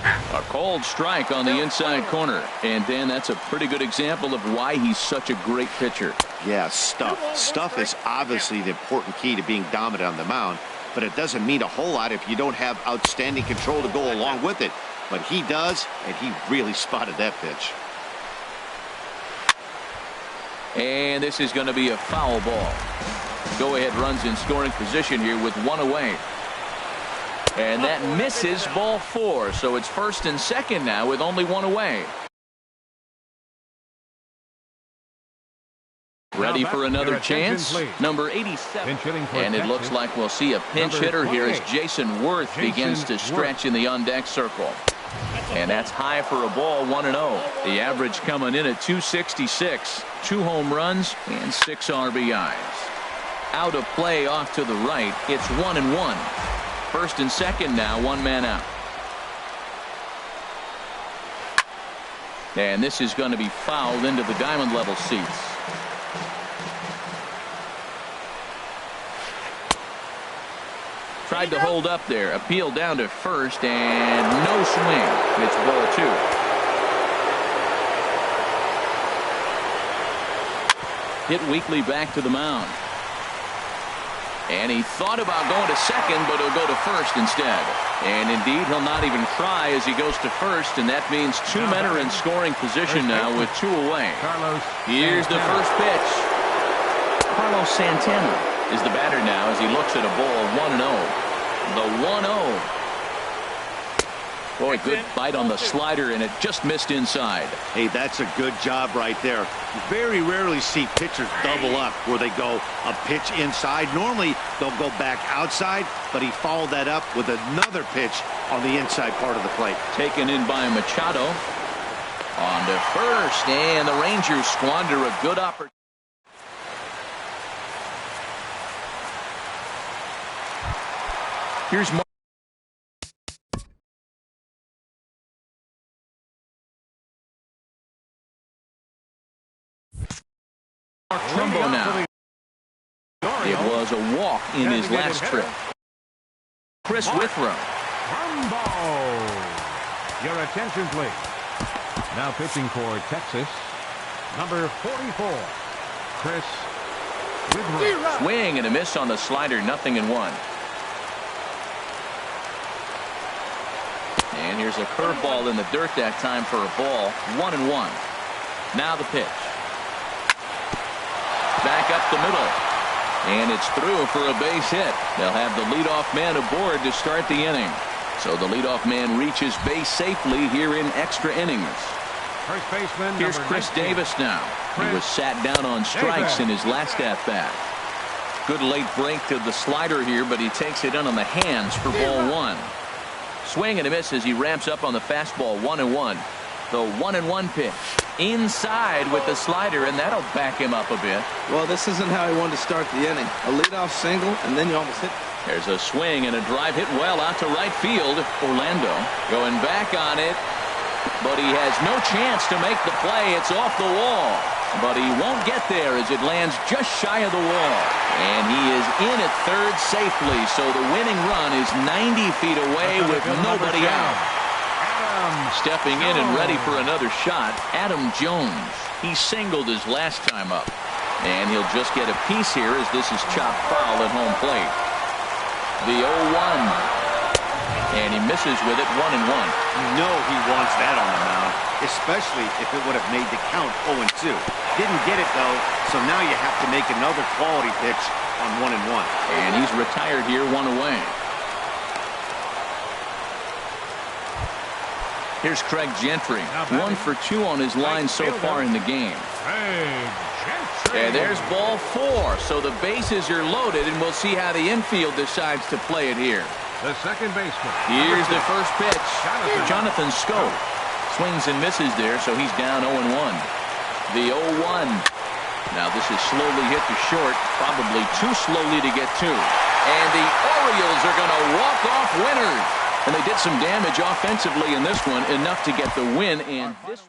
A cold strike on the inside corner. And, Dan, that's a pretty good example of why he's such a great pitcher. Yeah, stuff is obviously the important key to being dominant on the mound, but it doesn't mean a whole lot if you don't have outstanding control to go along with it. But he does, and he really spotted that pitch. And this is going to be a foul ball. Go-ahead runs in scoring position here with one away. And that misses, ball 4. So it's first and second now with only one away. Ready for another chance? Number 87. And it looks like we'll see a pinch hitter here as Jason Worth begins to stretch in the on-deck circle. And that's high for a ball, 1-0. The average coming in at 266. 2 home runs and 6 RBIs. Out of play off to the right. It's 1-1. First and second now, 1 man out. And this is going to be fouled into the diamond level seats. Tried to hold up there. Appeal down to first and no swing. It's ball 2. Hit Weekly back to the mound. And he thought about going to second, but he'll go to first instead. And indeed, he'll not even try as he goes to first, and that means 2 men are in scoring position now with 2 away. Here's the first pitch. Carlos Santana is the batter now as he looks at a ball, 1-0. The 1-0. Boy, good bite on the slider, and it just missed inside. Hey, that's a good job right there. You very rarely see pitchers double up where they go a pitch inside. Normally, they'll go back outside, but he followed that up with another pitch on the inside part of the plate. Taken in by Machado. On to first, and the Rangers squander a good opportunity. Here's Mark. Trumbo now. It was a walk in his last trip. Chris Withrow. Trumbo. Your attention, please. Now pitching for Texas, number 44, Chris Withrow. Swing and a miss on the slider, 0-1. And here's a curveball in the dirt that time for a ball, 1-1. Now the pitch. Back up the middle. And it's through for a base hit. They'll have the leadoff man aboard to start the inning. So the leadoff man reaches base safely here in extra innings. First baseman. Here's Chris Davis now. He was sat down on strikes in his last at-bat. Good late break to the slider here, but he takes it in on the hands for ball 1. Swing and a miss as he ramps up on the fastball, 1-1. The 1-1 pitch. Inside with the slider, and that'll back him up a bit. Well, this isn't how he wanted to start the inning. A leadoff single, and then you almost hit. There's a swing and a drive hit well out to right field. Orlando going back on it, but he has no chance to make the play. It's off the wall, but he won't get there as it lands just shy of the wall. And he is in at third safely, so the winning run is 90 feet away with nobody out. Stepping in and ready for another shot, Adam Jones. He singled his last time up. And he'll just get a piece here as this is chopped foul at home plate. The 0-1. And he misses with it, 1-1. You know he wants that on the mound, especially if it would have made the count 0-2. Didn't get it, though, so now you have to make another quality pitch on 1-1. And he's retired here, 1 away. Here's Craig Gentry, 1 for 2 on his line so far in the game. And there's ball 4, so the bases are loaded, and we'll see how the infield decides to play it here. The second baseman. Here's the first pitch. Jonathan Scope swings and misses there, so he's down 0-1. The 0-1. Now this is slowly hit to short, probably too slowly to get to. And the Orioles are going to walk off winners. And they did some damage offensively in this one, enough to get the win. And this